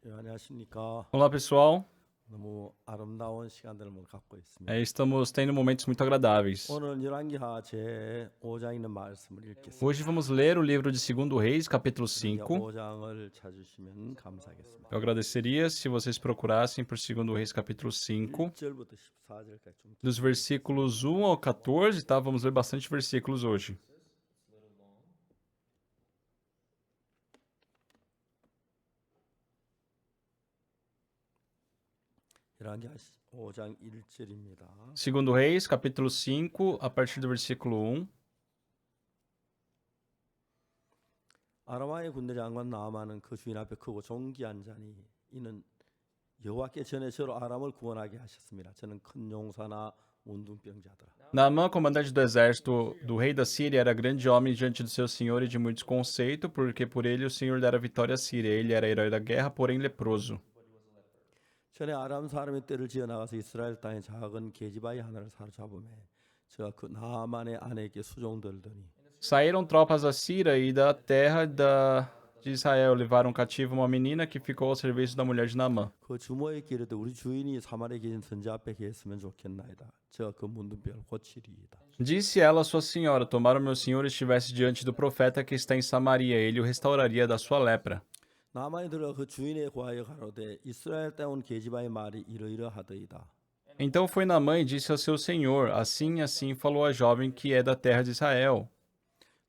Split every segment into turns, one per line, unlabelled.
네, 안녕하십니까.
Olá, pessoal.
너무 아름다운 시간들을 갖고 있습니다.
Estamos tendo momentos muito agradáveis.
오늘 열왕기하 제 5장 있는 말씀을 읽겠습니다.
Hoje vamos ler o livro de 2 Reis, capítulo 5.
5장을 찾으시면 감사하겠습니다.
Eu agradeceria se vocês procurassem por 2 Reis, capítulo 5,
1절부터 14절까지 좀
dos versículos 1 ao 14, tá? Vamos ler bastante versículos hoje.
열왕기 5장 1절입니다.
2 Reis, capítulo 5, a partir do versículo 1.
아람왕의 군대 장관 나아만은 그 주인 앞에 크고 존귀한 자니 이는 여호와께 전에 저로 아람을 구원하게 하셨습니다. 저는 큰 용사나 문둥병자더라.
Naamã, comandante do exército do rei da Síria, era grande homem diante do seu senhor e de muito conceito, porque por ele o senhor dera vitória à Síria. Ele era herói da guerra, porém leproso.
전에 아람 사람의 떼를 지어 나가서 이스라엘 땅에 작은 계집아이 하나를 사로잡으며 저가 그 나아만의 아내에게 수종들더니
Saíram tropas da Síria e da terra de Israel. Levaram cativo uma menina que ficou ao serviço da mulher de Naamã.
그 주모에게 이르되 우리 주인이 사마리아에 계신 선지 앞에 계셨으면 좋겠나이다. 저가 그 문둥병을 고치리이다.
Disse ela à sua senhora: Tomara o meu senhor estivesse diante do profeta que está em Samaria, ele o restauraria da sua lepra.
나만이 들어 그 주인의 고하여 가로되 이스라엘 땅에 온 계집아의 말이 이러이러하더이다.
Então foi Naamã e disse ao seu senhor: Assim e assim falou a jovem que é da terra de Israel.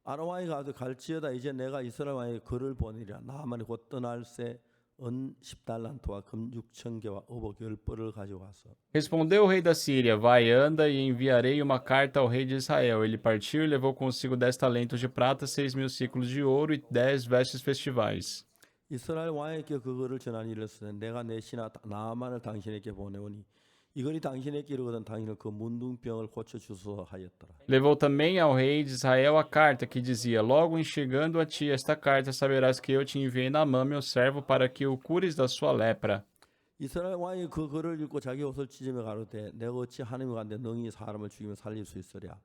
아람 왕이 가도 갈지어다 이제 내가 이스라엘 왕에게 글을 보내리라. 나만이 곧 떠날새 은 10달란트와 금 6,000개와 어복 10벌을 가져가서
Respondeu o rei da Síria: Vai, anda, e enviarei uma carta ao rei de Israel. Ele partiu e levou consigo 10 talentos de prata, 6.000 ciclos de ouro e 10 vestes festivais.
이스라엘 왕에게 그거를 전하니 이르시되 내가 내 신하 나아만을 당신에게 보내오니 이거니 당신에게 이르거든 당신은 그 문둥병을 고쳐 주소서 하였더라.
Levou também ao rei de Israel a carta que dizia: Logo enxergando a ti esta carta, saberás que eu te enviei Naamã, meu servo, para que o cures da sua lepra.
이스라엘 왕이 그 글을 읽고 자기 옷을 찢으며 가로되 내가 어찌 하나님과 간데 능히 사람을 죽이며 살릴 수 있으랴.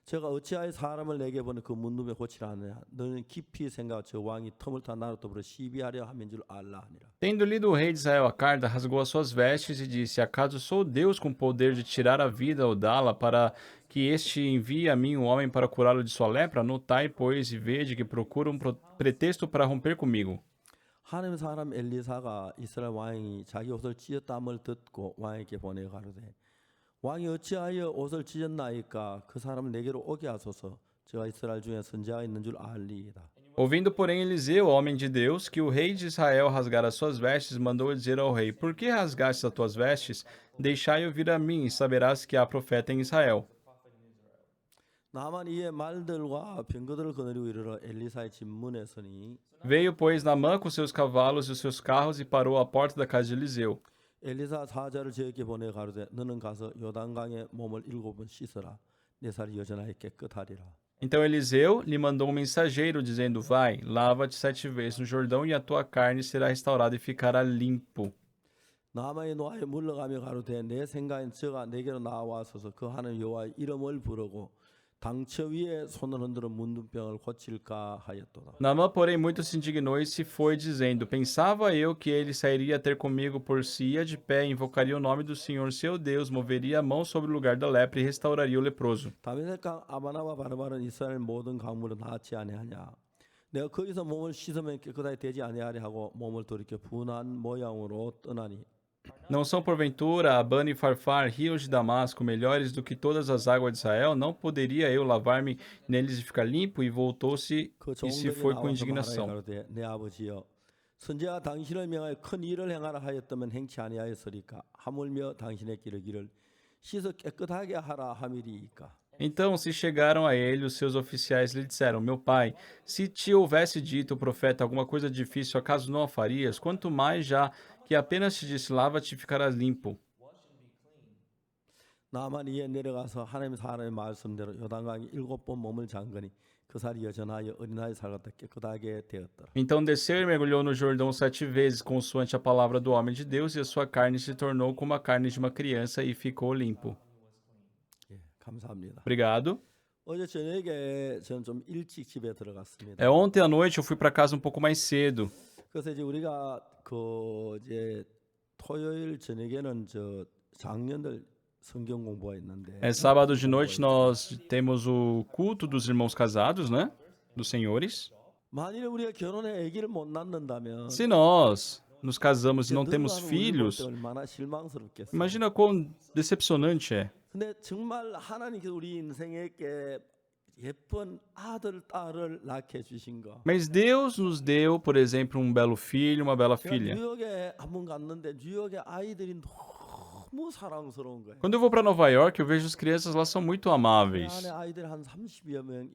제가 어찌하여 사람을 내게 보내 그 문둥병 고치라 하느냐. 너는 깊이 생각하여 저 왕이 틈을 타 나로 더불어 시비하려 함인 줄 알라 하니라.
Tendo lido o rei de Israel a carta, rasgou as suas vestes e disse: Acaso sou Deus com poder de tirar a vida ou dá-la, para que este envie a mim um homem para curá-lo de sua lepra? Notai, pois, e vede que procura um pretexto para romper comigo.
하나님 사람 엘리사가 이스라엘 왕이 자기 옷을 찢었다함을 듣고 왕에게 보내 가로되 왕이 어찌하여 옷을 찢었나이까 그 사람을 내게로 오게 하소서 제가 이스라엘 중에 선지자가 있는 줄 알리이다.
Ouvindo, porém, Eliseu, homem de Deus, que o rei de Israel rasgara as suas vestes, mandou dizer ao rei: Por que rasgaste as tuas vestes? Deixai-o vir a mim, e saberás que há profeta em Israel.
나만 이에 말들과 병거들을 거느리고 이르러 엘리사의 집 문에 서니
Veio, pois, Naamã com seus cavalos e os seus carros e parou à porta da casa de Eliseu.
엘리사 사자를 저에게 보내 가로되 너는 가서 요단강에 몸을 7번 씻어라 내 살이 여전하게 깨끗하리라.
Então Eliseu lhe mandou um mensageiro, dizendo: Vai, lava-te 7 vezes no Jordão, e a tua carne será restaurada e ficará limpo.
나만의 노하에 물러가며 가로되 내 생각엔 저가 내게로 나와서서 그 하나님 여호와의 이름을 부르고 당처 위에 손을 흔들어 문둥병을 고칠까 하였도다.
Naamã, porém, muito se indignou e se foi, dizendo: Pensava eu que ele sairia ter comigo por si, ia de pé, invocaria o nome do Senhor seu Deus, moveria a mão sobre o lugar da lepra e restauraria o leproso.
다메섹강 아바나와 바르바는 이스라엘 모든 강물을 낫지 아니하냐. 내가 거기서 몸을 씻으면 깨끗하게 되지 아니하리 하고 몸을 돌이켜 분한 모양으로 떠나니
Não são, porventura, Abana e Farfar, rios de Damasco, melhores do que todas as águas de Israel? Não poderia eu lavar-me neles e ficar limpo? E voltou-se
그
e se
종들이
foi com
나와서 말하여
indignação.
가로되 내 아버지여 선지가 당신을 명하여 큰 일을 행하라 하였다면 행치 아니하였으리까 하물며 당신의 길을 씻어 깨끗하게 하라 함이리이까.
Então se chegaram a ele os seus oficiais e lhe disseram: Meu pai, se te houvesse dito o profeta alguma coisa difícil, acaso não a farias? Quanto mais já que apenas te disse: Lava-te e ficarás limpo.
나만 이에 내려가서 하나님 사람의 말씀대로 요단강에 7번 몸을 잠그니 그 살이 여전하여 어린아이 살 같아 깨끗하게 되었더라.
Então desceu e mergulhou no Jordão 7 vezes, consoante a palavra do homem de Deus, e a sua carne se tornou como a carne de uma criança e ficou limpo.
예, 감사합니다.
Obrigado.
어제 저녁에 저는 좀 일찍 집에 들어갔습니다.
Ontem à noite eu fui para casa um pouco mais cedo.
그래서 이제 우리가 그 이제 토요일 저녁에는 저 장년들 성경 공부가 있는데
Sábado de noite nós temos o culto dos irmãos casados, né? Dos senhores.
만일에 우리가 결혼해 아기를 못 낳는다면
Se nós nos casamos e
이제
não temos
늙어가는 우리 볼 때
filhos,
얼마나 실망스럽겠어.
imagina quão decepcionante é.
근데 정말 하나님께서 우리 인생에게 예쁜 아들, 딸을 낳게 주신 거.
Mas Deus nos deu, por exemplo, um belo filho, uma bela
제가
filha.
뉴욕에 한 번 갔는데 뉴욕의 아이들이 너무 사랑스러운 거예요.
Quando eu vou para Nova York, eu vejo as crianças lá são muito
그
amáveis.
안에 아이들 한 30여 명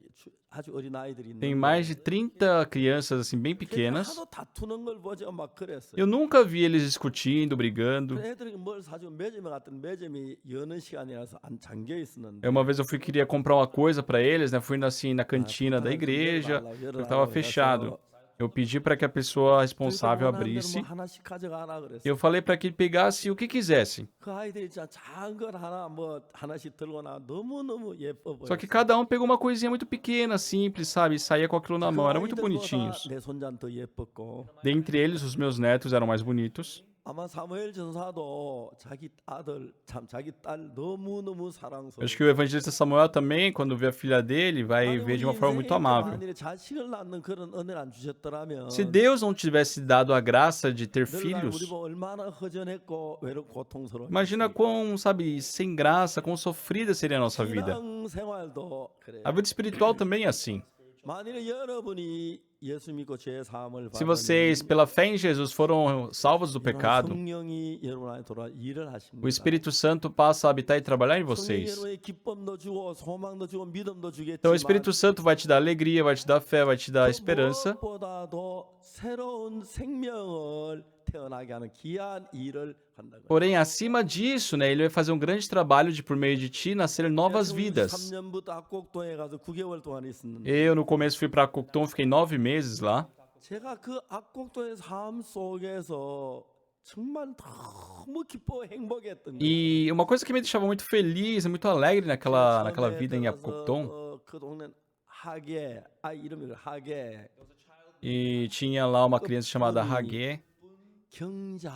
아주 어린 아이들이
Tem
있는데
mais de 30 crianças assim bem
걔들
pequenas.
하도 다투는 걸 보자 막 그랬어요.
Eu nunca vi eles discutindo, brigando.
그 애들이 뭘 사주면 매점에 갔더니 매점이 여는 시간이라서 안 잠겨 있었는데
Uma vez eu queria comprar uma coisa para eles, né? Fui assim na cantina da igreja, estava fechado. Eu pedi para que a pessoa responsável abrisse.
뭐 하나씩 가져가라 그랬어.
Eu falei para que ele pegasse o que quisesse.
그 아이들이 진짜 작은 걸 하나 뭐 하나씩 들고 나 너무 예뻐 보여.
Só que cada um pegou uma coisinha muito pequena, simples, sabe? E saía com aquilo na mão. Eram muito bonitinhos.
내 손자는 더 예뻤고
Dentre eles, os meus netos eram mais bonitos.
아마 사무엘 전사도 자기 아들 참 자기 딸 너무 사랑스러워.
Acho que o evangelista Samuel também, quando vê a filha dele, vai ver de uma forma muito amável.
만일에 자식을 낳는 그런 은혜를 안 주셨더라면
Se Deus não tivesse dado a graça de ter
늙어가는 우리
filhos,
보고 얼마나 허전했고 외롭고 고통스러워.
imagina quão, sabe, sem graça, quão sofrida seria a nossa vida.
신앙 생활도 그래.
A vida espiritual também é assim.
만일에 여러분이 예수 믿고 죄 사함을
Se vocês, pela fé em Jesus, foram salvos do pecado,
성령이 여러분 안에 돌아 일을 하십니다.
o Espírito Santo passa a habitar e trabalhar em vocês.
성령의 기쁨도 주고 소망도 주고 믿음도 주겠지만
Então o Espírito Santo vai te dar alegria, vai te dar fé, vai te dar esperança.
무엇보다도 새로운 생명을 태어나게 하는 귀한 일을 한다고.
Porém, acima disso, né, ele vai fazer um grande trabalho de, por meio de ti, nascer novas vidas.
3년부터 악곡동에 가서 9개월 동안 있었는데
Eu, no começo, fui para Cocton, fiquei 9 meses lá.
제가 그 악곡동의 삶 속에서 정말 너무 기뻐 행복했던 거예요.
E uma coisa que me deixava muito feliz e muito alegre naquela vida em Cocton,
그 동네 하게 이름이 하게
e tinha lá uma criança chamada Hagé,
경자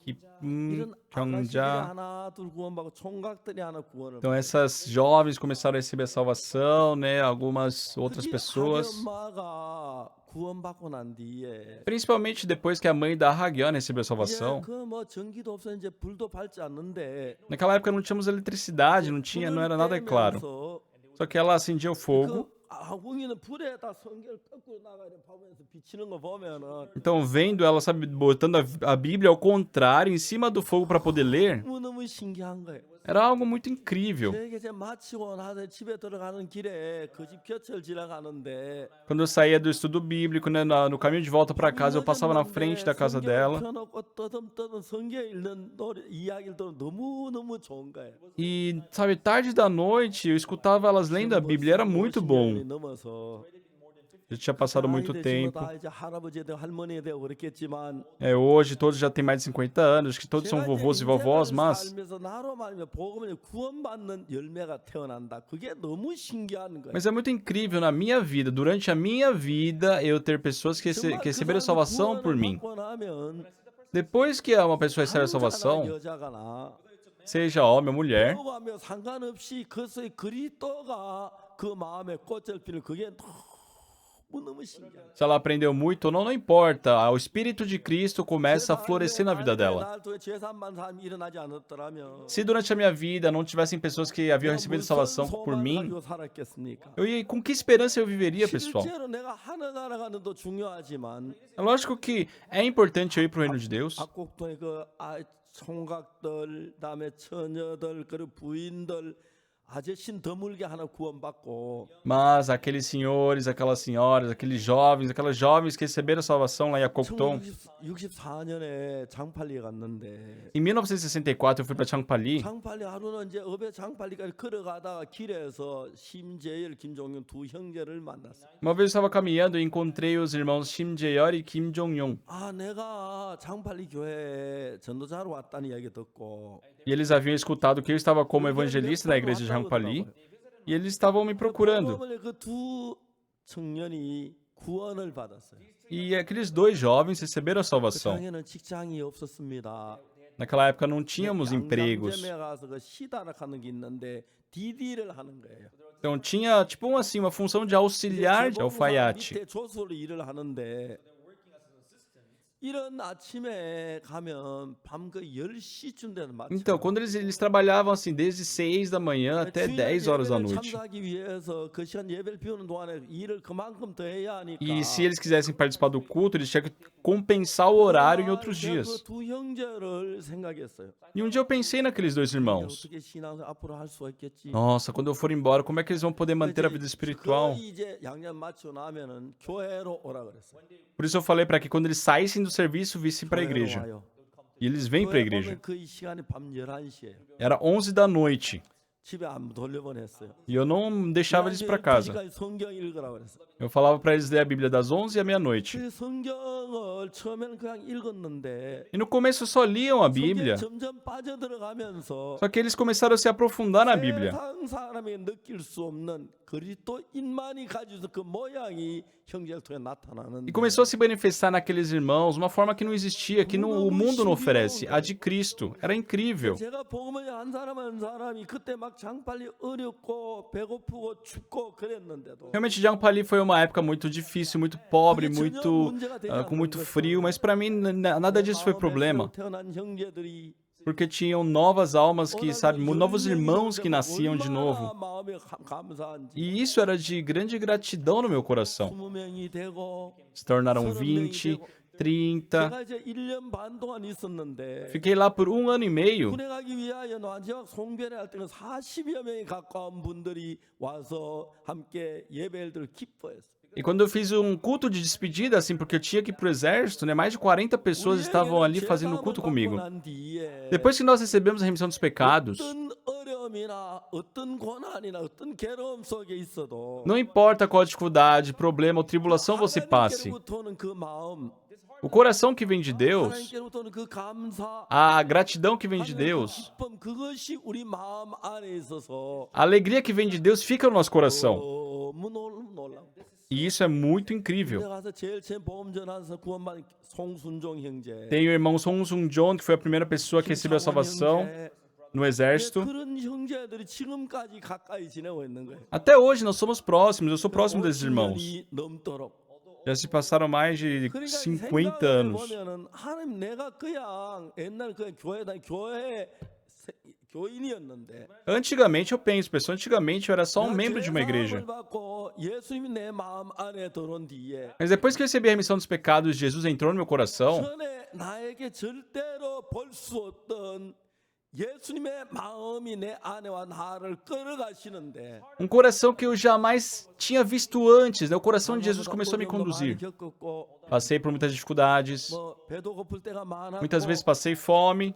que
이런 아가씨들이
Kyongja.
하나 둘 구원받고 총각들이 하나 구원을
Então essas jovens começaram a receber a salvação, né? Algumas outras
특히
pessoas.
하게 엄마가 구원받고 난 뒤에
Principalmente depois que a mãe da Hagiana recebeu a salvação.
그뭐 전기도 없어 이제 불도 밝지 않는데
Naquela época não tínhamos eletricidade, não era nada claro. Só que ela acendia o fogo.
한국인은 불에다 성경을 거꾸로 나가려 보면서 비치는 거 보면은
Então, vendo ela, sabe, botando a Bíblia ao contrário, em cima do fogo para poder ler,
너무 신기한 거예요.
era algo muito incrível.
저에게 이제 마치고 나서 집에 들어가는 길에 그 집 곁을 지나가는데
Quando eu saía do estudo bíblico, né, no caminho de volta para casa, eu passava na frente da casa dela.
펴놓고 떠듬떠듬 성경 읽는 이야기를 들으면 너무 좋은 거예요.
E, sabe, tarde da noite, eu escutava elas lendo a Bíblia, era muito bom.
넘어서
Já tinha passado muito
아이들 지금
tempo.
다 이제 할아버지 되고 할머니 되고 그렇겠지만
Hoje todos já têm mais de 50 anos, que todos são
제가
vovôs
이제
e vovós,
인생을
mas
살면서 나로 말하면 복음을 구원받는 열매가 태어난다. 그게 너무 신기한 거예요.
Mas é muito incrível na minha vida, durante a minha vida, eu ter pessoas que
정말 그
receberam
사람이
salvação por
구원을
mim.
받고 나면
Depois que uma pessoa recebe a salvação,
여자가나
seja homem ou mulher,
배워가며 상관없이 그것의 그리스도가 그 마음에 꽃을 피는 그게 너무 신기해요.
se ela aprendeu muito ou não, não importa. O Espírito de Cristo começa a florescer na vida dela.
날 통해 죄산만 사람이 일어나지 않았더라면
Se durante a minha vida não tivessem pessoas que haviam
내가
recebido
무슨
salvação por
소망을
mim,
가지고 살았겠습니까?
com que esperança eu viveria, pessoal?
실제로 내가 하늘나라 가는 도 중요하지만
É lógico que é importante eu ir para o reino de Deus,
악곡동의 그 총각들, 다음에 처녀들, 그리고 부인들 아저씨는 드물게 하나 구원받고
mas aqueles senhores, aquelas senhoras, aqueles jovens, aquelas jovens que receberam salvação lá em Cocton,
1964년에 장팔리에 갔는데
em 1964 eu fui para Changpali.
장팔리 하루는 이제 업에 장팔리까지 걸어가다가 길에서 심재열, 김종윤 두 형제를 만났어요.
Uma vez eu estava caminhando e encontrei os irmãos Shim Jae-yeol e Kim Jong-yong.
내가 장팔리 교회 전도자로 왔다는 이야기 듣고
E eles haviam escutado que eu estava como evangelista na igreja de Changpali. E eles estavam me procurando.
그두 청년이 구원을 받았어요.
E aqueles dois jovens receberam a
그
salvação.
당에는 직장이 없었습니다.
Naquela época não tínhamos empregos.
양장점에 가서 그 시다락하는 게 있는데 DD를 하는 거예요.
Então tinha tipo assim uma função de auxiliar de alfaiate.
밑에 조수로 일을 하는데 이런 아침에 가면 밤 그 10시쯤 되는 맞죠.
Então, quando eles trabalhavam assim desde 6 da manhã até 10 horas da noite.
참석하기 위해서 그 시간 예배를 비우는 동안에 일을 그만큼 더 해야 하니까.
E se eles quisessem participar do culto, eles tinham que compensar o horário em outros
제가
dias.
그두 형제를 생각했어요.
E um dia eu pensei naqueles dois irmãos.
어떻게 신앙을 앞으로 할 수가 있겠지?
Nossa, quando eu for embora, como é que eles vão poder manter a vida espiritual?
거의 이제 양념 맞추고 나면은 교회로 오라 그랬어요.
Por isso eu falei para que quando eles saíssem do serviço, vissem para a
교회로
igreja.
와요.
E eles vêm para a
교회
igreja.
보면 거의 시간이 밤 11시예요.
Era 11 da noite.
집에 안 돌려보냈어요.
E eu não deixava eles para casa.
성경 읽으라 그랬어요.
Eu falava para eles ler a Bíblia das 11 à meia-noite.
그 성경을 처음에는 그냥 읽었는데
E no começo só liam a Bíblia.
점점 빠져들어가면서
Só que eles começaram a se aprofundar na Bíblia.
세상 사람이 느낄 수 없는 그리스도인만이 가지고 그 모양이 형제를 통해 나타나는.
E começou a se manifestar naqueles irmãos uma forma que não existia, que o mundo não oferece, a de Cristo. Era incrível.
제가 복음을 한 사람 한 사람이 그때 막 장빨리 어렵고 배고프고 춥고 그랬는데도
Realmente, Jampali foi uma época muito difícil, muito pobre, com muito frio, mas para mim nada disso foi problema,
태어난 형제들이
porque tinham novas almas que, sabe, novos irmãos que nasciam de novo.
마음에 감사한지.
E isso era de grande gratidão no meu coração.
20명이 되고
Se tornaram 20, 30.
제가 이제 1년 반 동안 있었는데
Fiquei lá por 1 ano e meio.
군에 가기 위하여 마지막 송별회 할 때는 40여 명이 가까운 분들이 와서 함께 예배를 기뻐했어요.
E quando eu fiz um culto de despedida, assim, porque eu tinha que ir pro exército, né? Mais de 40 pessoas estavam ali fazendo culto comigo. Depois que nós recebemos a remissão dos pecados,
어떤 어려움이나 어떤 고난이나 어떤 괴로움 속에 있어도
não importa qual dificuldade, problema ou tribulação você passe,
하나님께로부터는 그 마음,
o coração que vem de Deus,
하나님께로부터는 그 감사,
a gratidão que vem de
하나님의 그
Deus,
기쁨, 그것이 우리 마음 안에 있어서
a alegria que vem de Deus fica no nosso coração.
너무 놀라워.
E isso é muito incrível.
내가 가서 제일 처음 보험 전화해서 구원받은 송순종 형제,
Tem o irmão Song Sung John, que foi a primeira pessoa que recebeu a salvação no exército.
그런 형제들이 지금까지 가까이 지내고 있는 거예요.
Até hoje nós somos próximos, eu sou próximo desses irmãos.
50년이 넘도록.
Já se passaram mais de
그러니까
50 anos.
보면은 하나님 내가 그냥 옛날 그 교회 교인이었는데
Antigamente eu penso, pessoal, antigamente eu era só um membro de uma igreja.
받고 예수님이 내 마음 안에 들어온 뒤에
Mas depois que eu recebi a remissão dos pecados, Jesus entrou no meu coração.
전에 나에게 절대로 볼 수 없던 예수님의 마음이 내 안에와 나를 끌어가시는데
Um coração que eu jamais tinha visto antes, né? O coração de Jesus começou a me conduzir.
겪었고
Passei por muitas dificuldades,
뭐 배도 고플 때가 많았고
muitas vezes passei fome,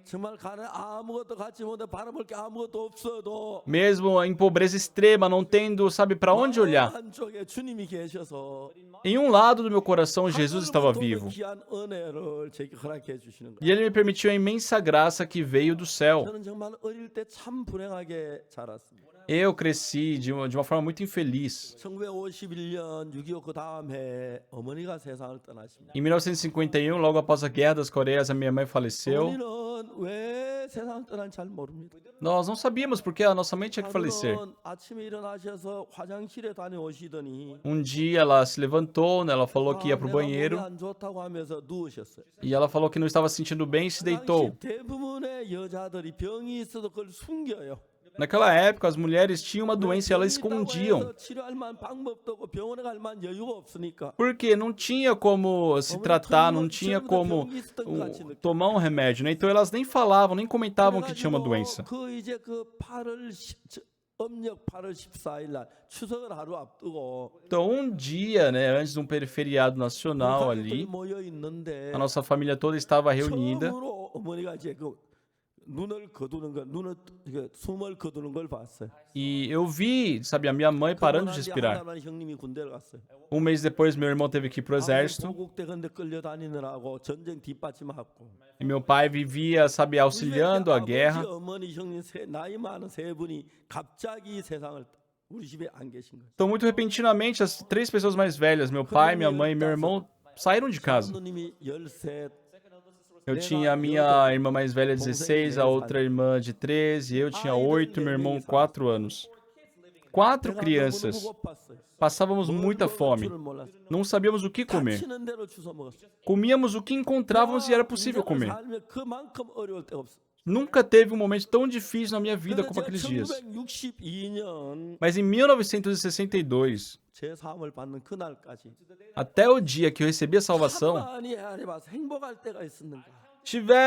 정말 가는 아무것도 갖지 못해 바라볼 게 아무것도 없어도
mesmo em pobreza extrema, não tendo, sabe, para onde olhar.
한쪽에 주님이 계셔서
Em um lado do meu coração, Jesus estava vivo.
귀한 은혜를 제게 허락해 주시는 거예요.
E ele me permitiu a imensa graça que veio do céu.
저는 정말 어릴 때 참 불행하게 자랐습니다.
Eu cresci de uma forma muito infeliz.
1951년 6.25 그 다음 해 어머니가 세상을 떠나십니다.
Em 1951, logo após a Guerra das Coreias, a minha mãe faleceu.
어머니는 왜 세상을 떠난지 잘 모릅니다.
Nós não sabíamos porque a nossa mãe tinha que falecer.
하루는 아침에 일어나셔서 화장실에 다녀오시더니
Um dia ela se levantou, né, ela falou que ia pro
내가 몸이
banheiro
안 좋다고 하면서 누우셨어요.
e ela falou que não estava se sentindo bem e se deitou.
당시 대부분의 여자들이 병이 있어도 그걸 숨겨요.
Naquela época, as mulheres tinham uma doença e elas escondiam.
치료할 만한 방법도 없고 병원에 갈 만한 여유가 없으니까.
Porque não tinha como se tratar, não tinha como tomar um remédio, né? Então elas nem falavam, nem comentavam que tinha uma doença.
그 이제 그 8월 음력 8월 14일 날 추석을 하루 앞두고
Então um dia, né, antes de um feriado nacional ali,
모여 있는데
a nossa família toda estava reunida.
처음으로 어머니가 이제 그 눈을 거두는 걸 눈을 숨을 거두는 걸 봤어요.
E eu vi, sabe, a minha mãe parando de respirar.
형님이 군대를 갔어요.
Um mês depois, meu irmão teve que ir pro exército.
보국대건대 끌려다니느라고 전쟁 뒷받침하고.
E meu pai vivia, sabe, auxiliando a guerra.
어머니 형님 나이 많은 세 분이 갑자기 세상을 우리 집에 안 계신 거예요.
Então, muito repentinamente, as 3 pessoas mais velhas, meu pai, minha mãe e meu irmão, saíram de casa.
누님이 13,
Eu tinha a minha irmã mais velha 16, a outra irmã de 13, eu tinha 8 e meu irmão 4 anos. 4
내가
crianças.
너무너무 고팠어요.
Passávamos muita
먹을
fome.
줄을 몰랐어요.
Não sabíamos o que comer.
다치는 대로 주워 먹었어요.
Comíamos o que encontrávamos e era possível
인생을
comer.
살면 그만큼 어려울 때가 없어요.
Nunca teve um momento tão difícil na minha vida
그런데
como
제가
aqueles dias.
1962년
Mas em 1962,
제 사함을 받는 그날까지
até o dia que eu recebi a salvação,
많이 하나님 앞에서 행복할 때가 있었는가?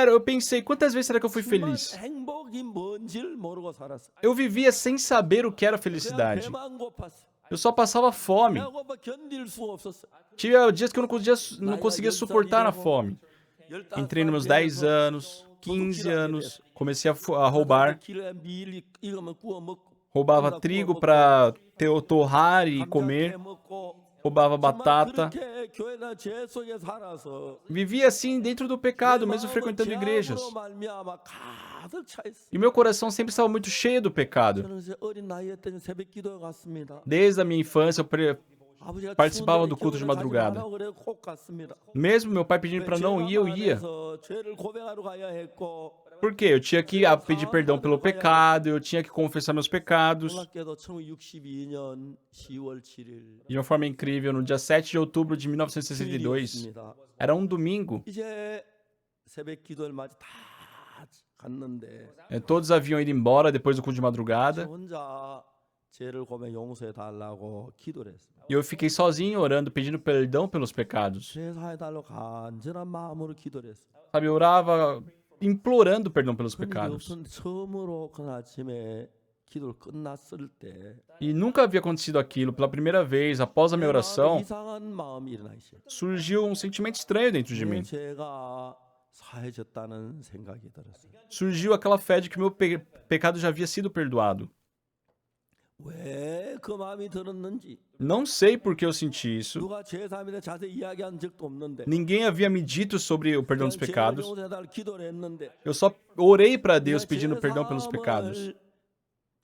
eu pensei, quantas vezes será que eu fui feliz?
정말 행복이 뭔지를 모르고 살았어요.
Eu vivia sem saber o que era
그냥
felicidade.
배만 고팠어요.
Eu só passava fome.
배가 고파 견딜 수가 없었어요.
Tinha dias que eu não conseguia suportar a fome. Entrei nos meus 10 anos, 15 anos, comecei a roubar.
길에 밀 익으면 구워 먹고
Roubava trigo para torrar e comer. Roubava batata.
그렇게 교회나 죄 속에 살아서
Vivia assim dentro do pecado, mesmo frequentando igrejas. E meu coração sempre estava muito cheio do pecado.
저는 이제 어린 나이에 때는 새벽 기도에 갔습니다.
Desde a minha infância,
아버지가
participava do
추운데
culto de
교회를
madrugada.
가지 말라고 그래 꼭 갔습니다.
Mesmo meu pai pedindo para não ir, eu ia.
죄가 죄를 고백하러 가야 했고
Por quê? Eu tinha que pedir perdão pelo pecado, eu tinha que confessar meus pecados.
놀랍게도 1962년 10월 7일
De uma forma incrível, no dia 7 de outubro de 1962, era um domingo,
이제 새벽 기도를 맞이 다 갔는데
todos haviam ido embora depois do culto de
저
madrugada,
혼자 죄를 고백 용서해 달라고 기도를 했습니다.
e eu fiquei sozinho orando, pedindo perdão pelos pecados.
죄 사해 달라고 간절한 마음으로 기도를 했어요.
Sabe, eu orava implorando perdão pelos
그런데
pecados.
없었는데 처음으로 그 아침에 기도를 끝났을 때
E nunca havia acontecido aquilo. Pela primeira vez, após a minha
내 마음에
oração,
이상한 마음이 일어나기 시작해요.
surgiu um sentimento estranho dentro de
내
mim.
죄가 사해졌다는 생각이 들었어요.
Surgiu aquela fé de que meu pecado já havia sido perdoado.
왜 그 마음이 들었는지
Não sei por que eu senti isso.
누가 죄 사함에 대해 자세히 이야기한 적도 없는데
Ninguém havia me dito sobre o perdão dos
그냥 죄를
pecados.
용서해 달라고 기도를 했는데
Eu só orei para Deus
그냥
pedindo
죄
perdão pelos pecados.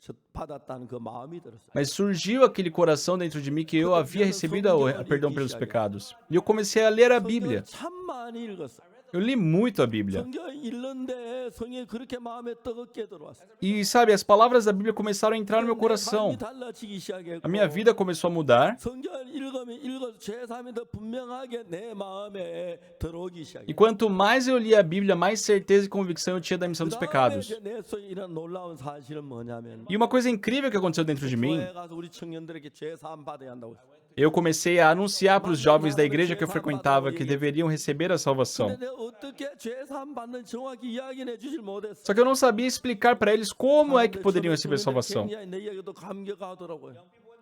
사함을 받았다는 그 마음이 들었어요.
Mas surgiu aquele coração dentro de mim que eu havia recebido o perdão pelos pecados. E eu comecei a ler a Bíblia.
성경을 참 많이 읽었어요.
Eu li muito a Bíblia.
성경 읽는데 성경이 그렇게 마음에 뜨겁게 들어왔어요.
E sabe, as palavras da Bíblia começaram a entrar no meu
내
coração.
삶이 달라지기 시작했고
A minha vida começou a mudar.
성경을 읽으면 읽어서 죄 사함이 더 분명하게 내 마음에 들어오기
E
시작했어요.
quanto mais eu lia a Bíblia, mais certeza e convicção eu tinha da missão dos pecados.
내 속에 이런 놀라운 사실은 뭐냐면
E uma coisa incrível que aconteceu dentro de mim,
교회 가서 우리 청년들에게 죄 사함 받아야 한다고 했어요.
eu comecei a anunciar para os jovens da igreja que eu frequentava que deveriam receber a salvação.
근데 내가 어떻게 죄 사함 받는 정확히 이야기는 해주질 못했어.
Só que eu não sabia explicar para eles como é que poderiam receber salvação.
굉장히 내 이야기도 감격하더라고요.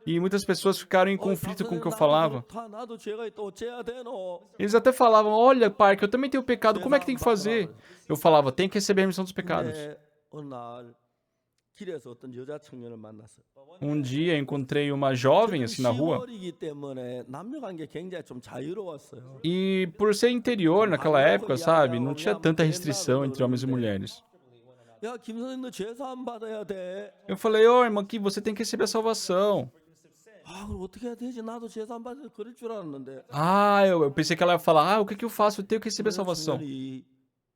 E muitas pessoas ficaram em conflito com o que eu falava.
나도 죄가 있다 어째야 되노?
Eles até falavam: Olha, Parque, eu também tenho pecado, como é que tem que fazer? Eu falava: Tem que receber a remissão dos pecados.
근데 어느 날 길에서 어떤 여자 청년을 만났어요.
Um dia eu encontrei uma jovem assim na rua.
10월이기 때문에 남녀 관계 굉장히 좀 자유로웠어요.
E por ser interior naquela época, sabe, não tinha tanta restrição entre homens e mulheres.
야, 김선생 너 죄 사함 받아야 돼.
Eu falei: Ô, irmão, aqui você tem que receber a salvação.
아, 그럼 어떻게 해야 되지? 나도 죄 사함 받아 그럴 줄 알았는데.
Eu pensei que ela ia falar: o que eu faço? Eu tenho que receber a salvação.
청년이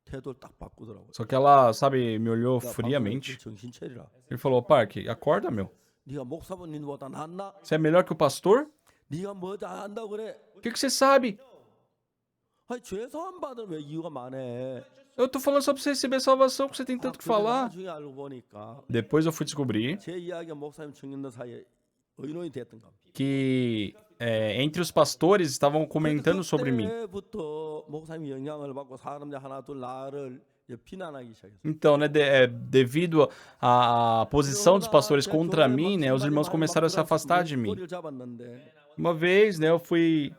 태도를 딱 바꾸더라고요.
Só que ela, sabe, me olhou
야,
friamente.
방금 정신 차리라.
Ele falou: Parque, acorda, meu.
네가 목사님보다 낫나?
Você é melhor que o pastor?
네가 뭐 다 안다고 그래?
O que você sabe?
아니 죄 사함 받을 왜 이유가 많아?
Eu tô falando só pra você receber a salvação, que você tem tanto que falar.
나중에 알고 보니까
Depois eu fui descobrir
제 이야기가 목사님 청년들 사이에 의논이 됐던 겁니다.
que entre os pastores estavam comentando sobre mim.
그때부터 목사님 영향을 받고 사람들 하나 둘 나를 비난하기 시작했어요.
Então, né, devido à posição dos pastores contra mim, né, os irmãos começaram a se afastar de mim.
꼬리를 잡았는데
Uma vez, né, eu fui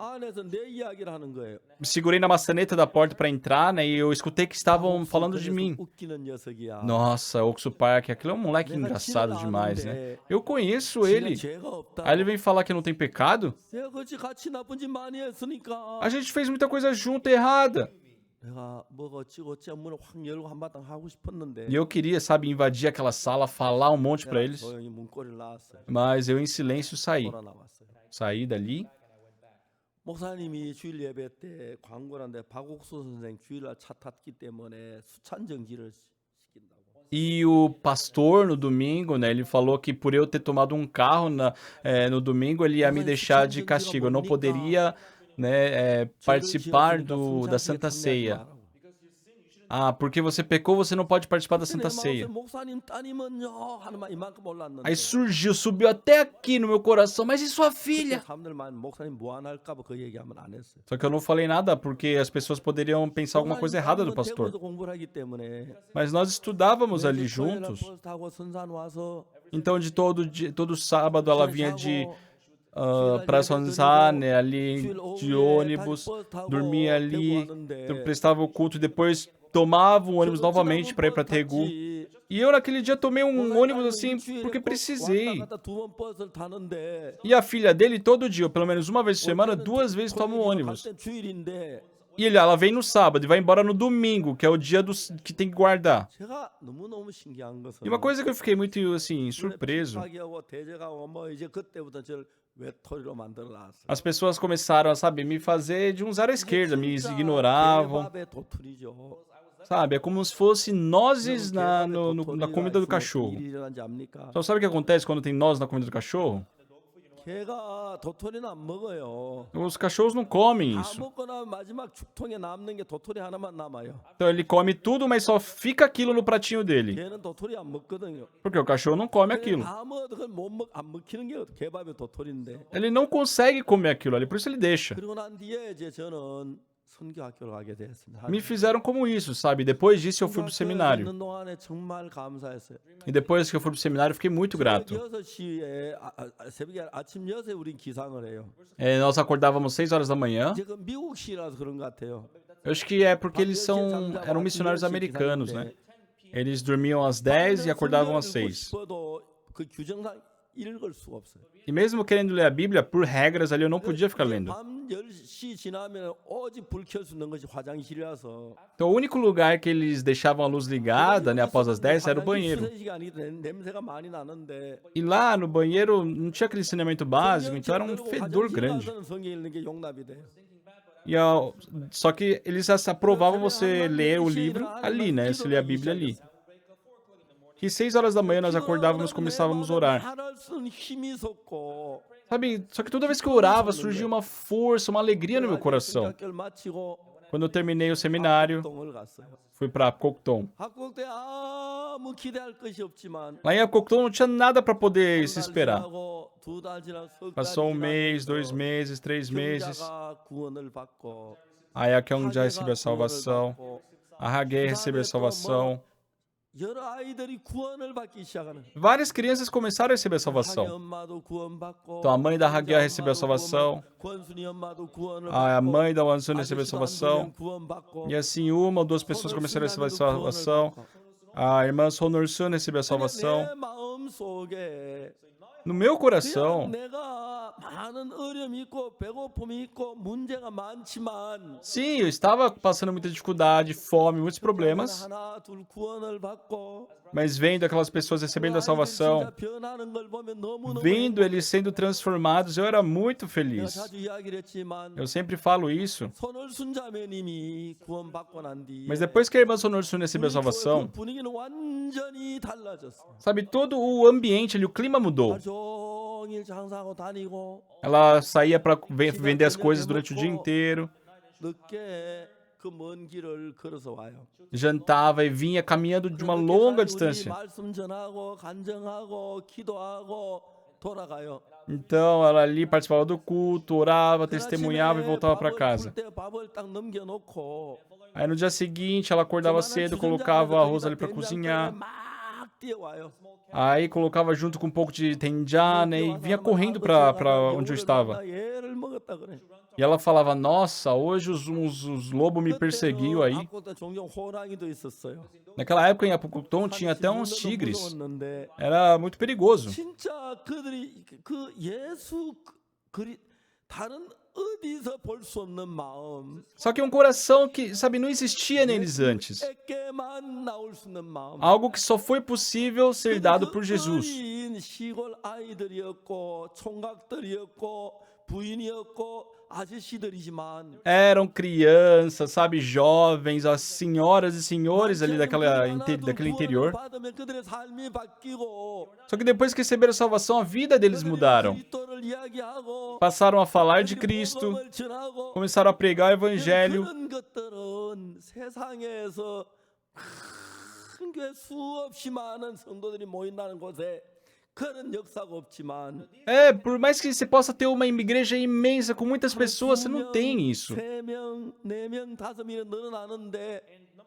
안에서 내 이야기를 하는 거예요.
me segurei na maçaneta da porta para entrar, né, e eu escutei que estavam falando de mim.
웃기는 녀석이야.
Nossa, Oxo Park, aquilo é um moleque engraçado demais, né? Eu conheço ele.
죄가 없다.
Aí ele vem falar que não tem pecado?
내가 그렇지 같이 나쁜 짓 많이 했으니까.
A gente fez muita coisa junto errada.
내가 뭐가 어찌 문을 확 열고 한바탕 하고 싶었는데
E eu queria, sabe, invadir aquela sala, falar um monte para
내가
eles,
조용히 문고리를 나왔어요.
mas eu em silêncio saí.
돌아 나왔어요.
Saí dali.
목사님이 주일 예배 때 광고란데 박옥수 선생 주일날 차 탔기 때문에 수찬 정지를 시킨다고.
E o pastor no domingo, né, ele falou que por eu ter tomado um carro no domingo, ele ia me deixar de castigo. Eu não poderia, né, participar da Santa Ceia. Ah, porque você pecou, você não pode participar da Santa Ceia.
목사님 따님은요 하는 말 이만큼 올랐는데.
Aí subiu até aqui no meu coração, mas e sua filha?
사람들만 목사님 무안할까봐 그 얘기하면 안 했어요.
Só que eu não falei nada, porque as pessoas poderiam pensar alguma coisa errada do pastor.
대구에서 공부를 하기 때문에
Mas nós estudávamos ali
매주 토요일 날
juntos.
버스 타고 선산 와서
Então, de todo sábado, ela vinha para Sonzá, né, ali de ônibus, dormia ali, prestava o culto, depois tomava o ônibus novamente para ir para Tegu. E eu naquele dia tomei um ônibus assim porque precisei.
두번 버스를 타는데
E a filha dele todo dia, ou pelo menos uma vez por semana, 2 vezes toma o ônibus.
주일인데
E ela vem no sábado e vai embora no domingo, que é o dia que tem que guardar.
제가 너무너무 신기한 것은
E uma coisa que eu fiquei muito assim surpreso,
하고 대제가고 뭐 이제 그때부터 저를 외톨이로 만들어 놨어요.
as pessoas começaram a, sabe, me fazer de um zero à esquerda, me ignoravam.
대밥의 도토리죠.
Sabe, é como se fosse nozes na comida do cachorro.
일이 일어난지 압니까?
Só sabe o que acontece quando tem nozes na comida do cachorro?
개가 도토리는 안 먹어요.
Os cachorros não comem
다
isso.
먹거나 마지막 죽통에 남는 게 도토리 하나만 남아요.
Então ele come tudo, mas só fica aquilo no pratinho dele.
개는 도토리 안 먹거든요.
Porque o cachorro não come aquilo.
다 먹어도 그걸 안 먹히는 게 개밥의 도토리인데.
Ele não consegue comer aquilo ali, por isso ele deixa.
그리고 난 뒤에 이제 저는 선교학교를 가게 됐습니다.
Me fizeram como isso, sabe? Depois disso eu fui pro seminário.
있는 동안에 정말 감사했어요.
E depois que eu fui pro seminário, eu fiquei muito grato.
6시에 새벽에 아침 6시에 우린 기상을 해요.
Nós acordávamos 6 horas da manhã.
이제 그 미국시라서 그런 것 같아요.
Eu acho que é porque eles eram missionários americanos, né? Eles dormiam às 10 e acordavam às 6.
싶어도 그 규정상 읽을 수가 없어요.
E mesmo querendo ler a Bíblia, por regras ali eu não podia ficar lendo.
밤 10시 지나면 오직 불 켤 수 있는 것이 화장실이라서.
Então o único lugar que eles deixavam a luz ligada, né, após as 10 era o banheiro.
냄새가 많이 나는데.
E lá no banheiro não tinha aquele saneamento básico, então era um fedor grande.
성경 읽는 게 용납이 돼요.
Só que eles aprovavam você ler o livro ali, né? Se ler a Bíblia ali. E 6 horas da manhã nós acordávamos e começávamos a orar. Sabe, só que toda vez que eu orava, surgia uma força, uma alegria no meu coração. Quando eu terminei o seminário, fui para Cocton. Lá em Cocton não tinha nada para poder se esperar. Passou 1 mês, 2 meses, 3 meses. Aí a Kyung já recebeu a salvação. A Haggai recebeu a salvação. Várias crianças começaram a receber a salvação. Então a mãe da Haggai recebeu a salvação. A mãe da Wansun recebeu a salvação. E assim 1 ou 2 pessoas começaram a receber a salvação. A irmã Sonorsun recebeu a salvação. No meu coração, sim, eu estava passando muita dificuldade, fome, muitos problemas, mas vendo aquelas pessoas recebendo a salvação, vendo eles sendo transformados, eu era muito feliz. Eu sempre falo isso. Mas depois que a irmã Sonorsun recebeu a salvação, sabe, todo o ambiente ali, o clima mudou. Ela saía para vender as coisas durante o dia inteiro. Jantava e vinha caminhando de uma longa distância. Então ela ali participava do culto, orava, testemunhava e voltava para casa. Aí no dia seguinte ela acordava cedo, colocava o arroz ali para cozinhar. Aí colocava junto com um pouco de tenjá, né, e vinha correndo para onde eu estava. E ela falava, nossa, hoje os lobos me perseguiam aí. Naquela época em Apocotton tinha até uns tigres. Era muito perigoso.
어디서 볼 수 없는 마음,
Só que um coração que, sabe, não existia neles antes.
에게만 나올 수 있는 마음.
Algo que só foi possível ser dado por Jesus.
어린 시골 아이들이었고 총각들이었고 부인이었고 아저씨들이지만
Eram crianças, sabe, jovens, as senhoras e senhores ali daquele interior.
받으면 그들의 삶이 바뀌고
Só que depois que receberam salvação, a vida deles mudaram.
그리스도를 이야기하고
Passaram a falar de Cristo,
복음을 전하고
começaram a pregar o evangelho.
그런 것들은 세상에서 큰 교회 수없이 많은 성도들이 모인다는 곳에 그런 역사가 없지만
Por mais que você possa ter uma igreja imensa com muitas pessoas, você não tem isso.
3명, 4명, 5명이 늘어나는데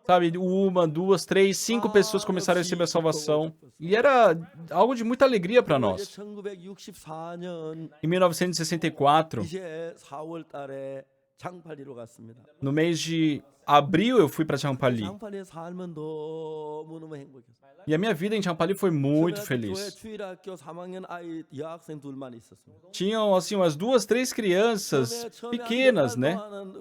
Sabe, uma, duas, três, 5 pessoas começaram a receber a salvação. E era algo de muita alegria para nós.
1964년
Em 1964,
이제 4월 달에 장팔리로 갔습니다.
no mês de abril, eu fui para Champali.
장팔리에 살면 너무너무 행복했어요.
E a minha vida em Champali foi muito
교회
feliz.
주일학교 3학년 아이 여학생 둘만 있었습니다.
Tinham, assim, umas 2, 3 crianças pequenas, né?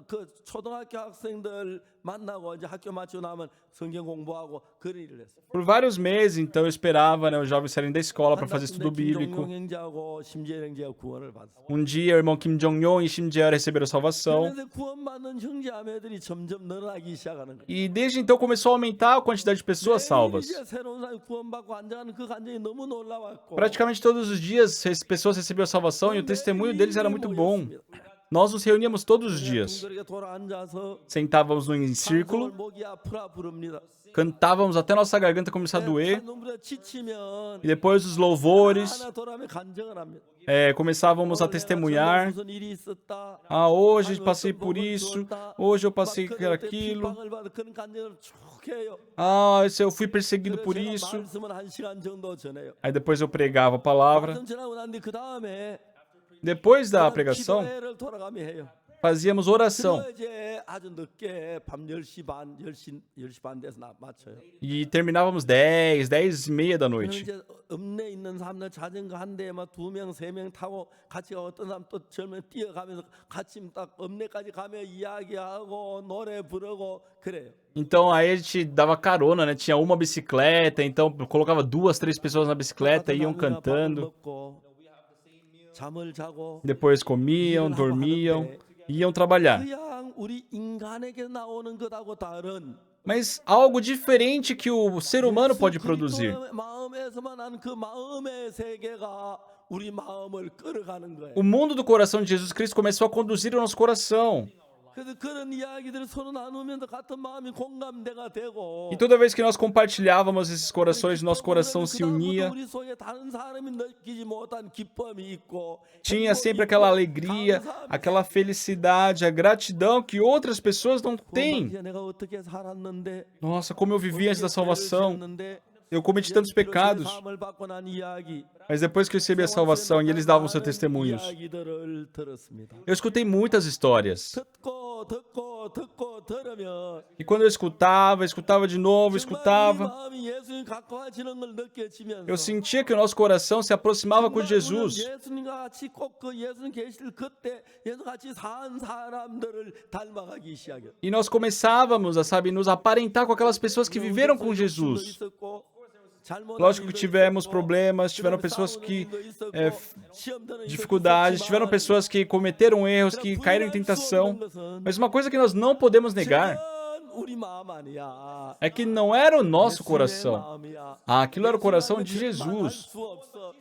그 초등학교 학생들 만나고 이제 학교 마치고 나면 성경 공부하고 그런 일을 했어요.
Por vários meses, então, eu esperava, né, os jovens saírem da escola para fazer estudo bíblico.
김종용 형제하고 심재영 형제가 구원을 받았어요.
Um dia, o irmão Kim Jong-un e Shim Jae receberam salvação.
그런데 구원받는 형제자매들이 점점 늘어나기 시작하는 거예요.
E desde então começou a aumentar a quantidade de pessoas salvas.
이제 새로운 사람이 구원받고 앉아가는 그 간증이 너무 놀라웠고
Praticamente todos os dias, as pessoas recebiam salvação e o testemunho deles era muito bom. Nós nos reuníamos todos os dias.
동들에게 돌아 앉아서
Sentávamos em círculo,
목이 아프라 부릅니다.
cantávamos até nossa garganta começar a doer.
찬송부가 지치면
E depois dos louvores,
하나 돌아오면 간증을 합니다.
começávamos a testemunhar.
무슨 일이 있었다.
Ah, hoje passei por isso. Hoje eu passei por aquilo.
핍박을 받아 그런 간증을 쭉 해요.
Ah, eu fui perseguido por
제가
isso.
말씀을 1시간 정도 전해요.
Aí depois eu pregava a palavra.
말씀 전하고 난 뒤 그 다음에
Depois da pregação,
기도회를 돌아가며 해요.
fazíamos oração.
그거 이제 아주 늦게 밤 10시 반, 10시 반 돼서 맞춰요.
E terminávamos 10, 10 e meia da
그럼
noite.
이제 읍내에 있는 사람들 자전거 한 대에 막 2명, 3명 타고 같이 가고 어떤 사람 또 젊은 뛰어가면서 같이 딱 읍내까지 가며 이야기하고 노래 부르고 그래요.
Então aí a gente dava carona, né? Tinha uma bicicleta, então colocava 2, 3 pessoas na bicicleta, iam cantando.
먹고, 잠을 자고
Depois comiam, dormiam, iam trabalhar.
그냥 우리 인간에게 나오는 것하고 다른
Mas algo diferente que o ser humano pode produzir.
그리스도의 마음에서만 난 그 마음의 세계가 우리 마음을 끌어가는 거예요.
O mundo do coração de Jesus Cristo começou a conduzir o nosso coração.
그래서 그런 이야기들을 서로 나누면서 같은 마음이 공감대가 되고
E toda vez que nós compartilhávamos esses corações, nosso coração se unia.
우리 속에 다른 사람이 느끼지 못한 기쁨이 있고
Tinha sempre aquela alegria, aquela felicidade, a gratidão que outras pessoas não têm.
내가 어떻게 살았는데
Nossa, como eu vivi antes da salvação.
살았는데,
Eu cometi tantos pecados.
사함을 받고 난 이야기,
Mas depois que eu recebi a salvação e eles davam seus testemunhos,
이야기들을 들었습니다.
eu escutei muitas histórias.
듣고 들으면
E quando eu escutava de novo,
정말 우리
escutava,
마음이 예수님 가까워지는 걸 느껴지면서
eu sentia que o nosso coração se aproximava com
정말
Jesus.
우리는 예수님과 같이 꼭 그 예수님 계실 그때 예수 같이 산 사람들을 닮아가기 시작해요.
E nós começávamos a, sabe, nos aparentar com aquelas pessoas que viveram com Jesus. Lógico que tivemos problemas, tiveram pessoas que dificuldades, tiveram pessoas que cometeram erros, que caíram em tentação. Mas uma coisa que nós não podemos negar é que não era o nosso coração. Aquilo era o coração de Jesus.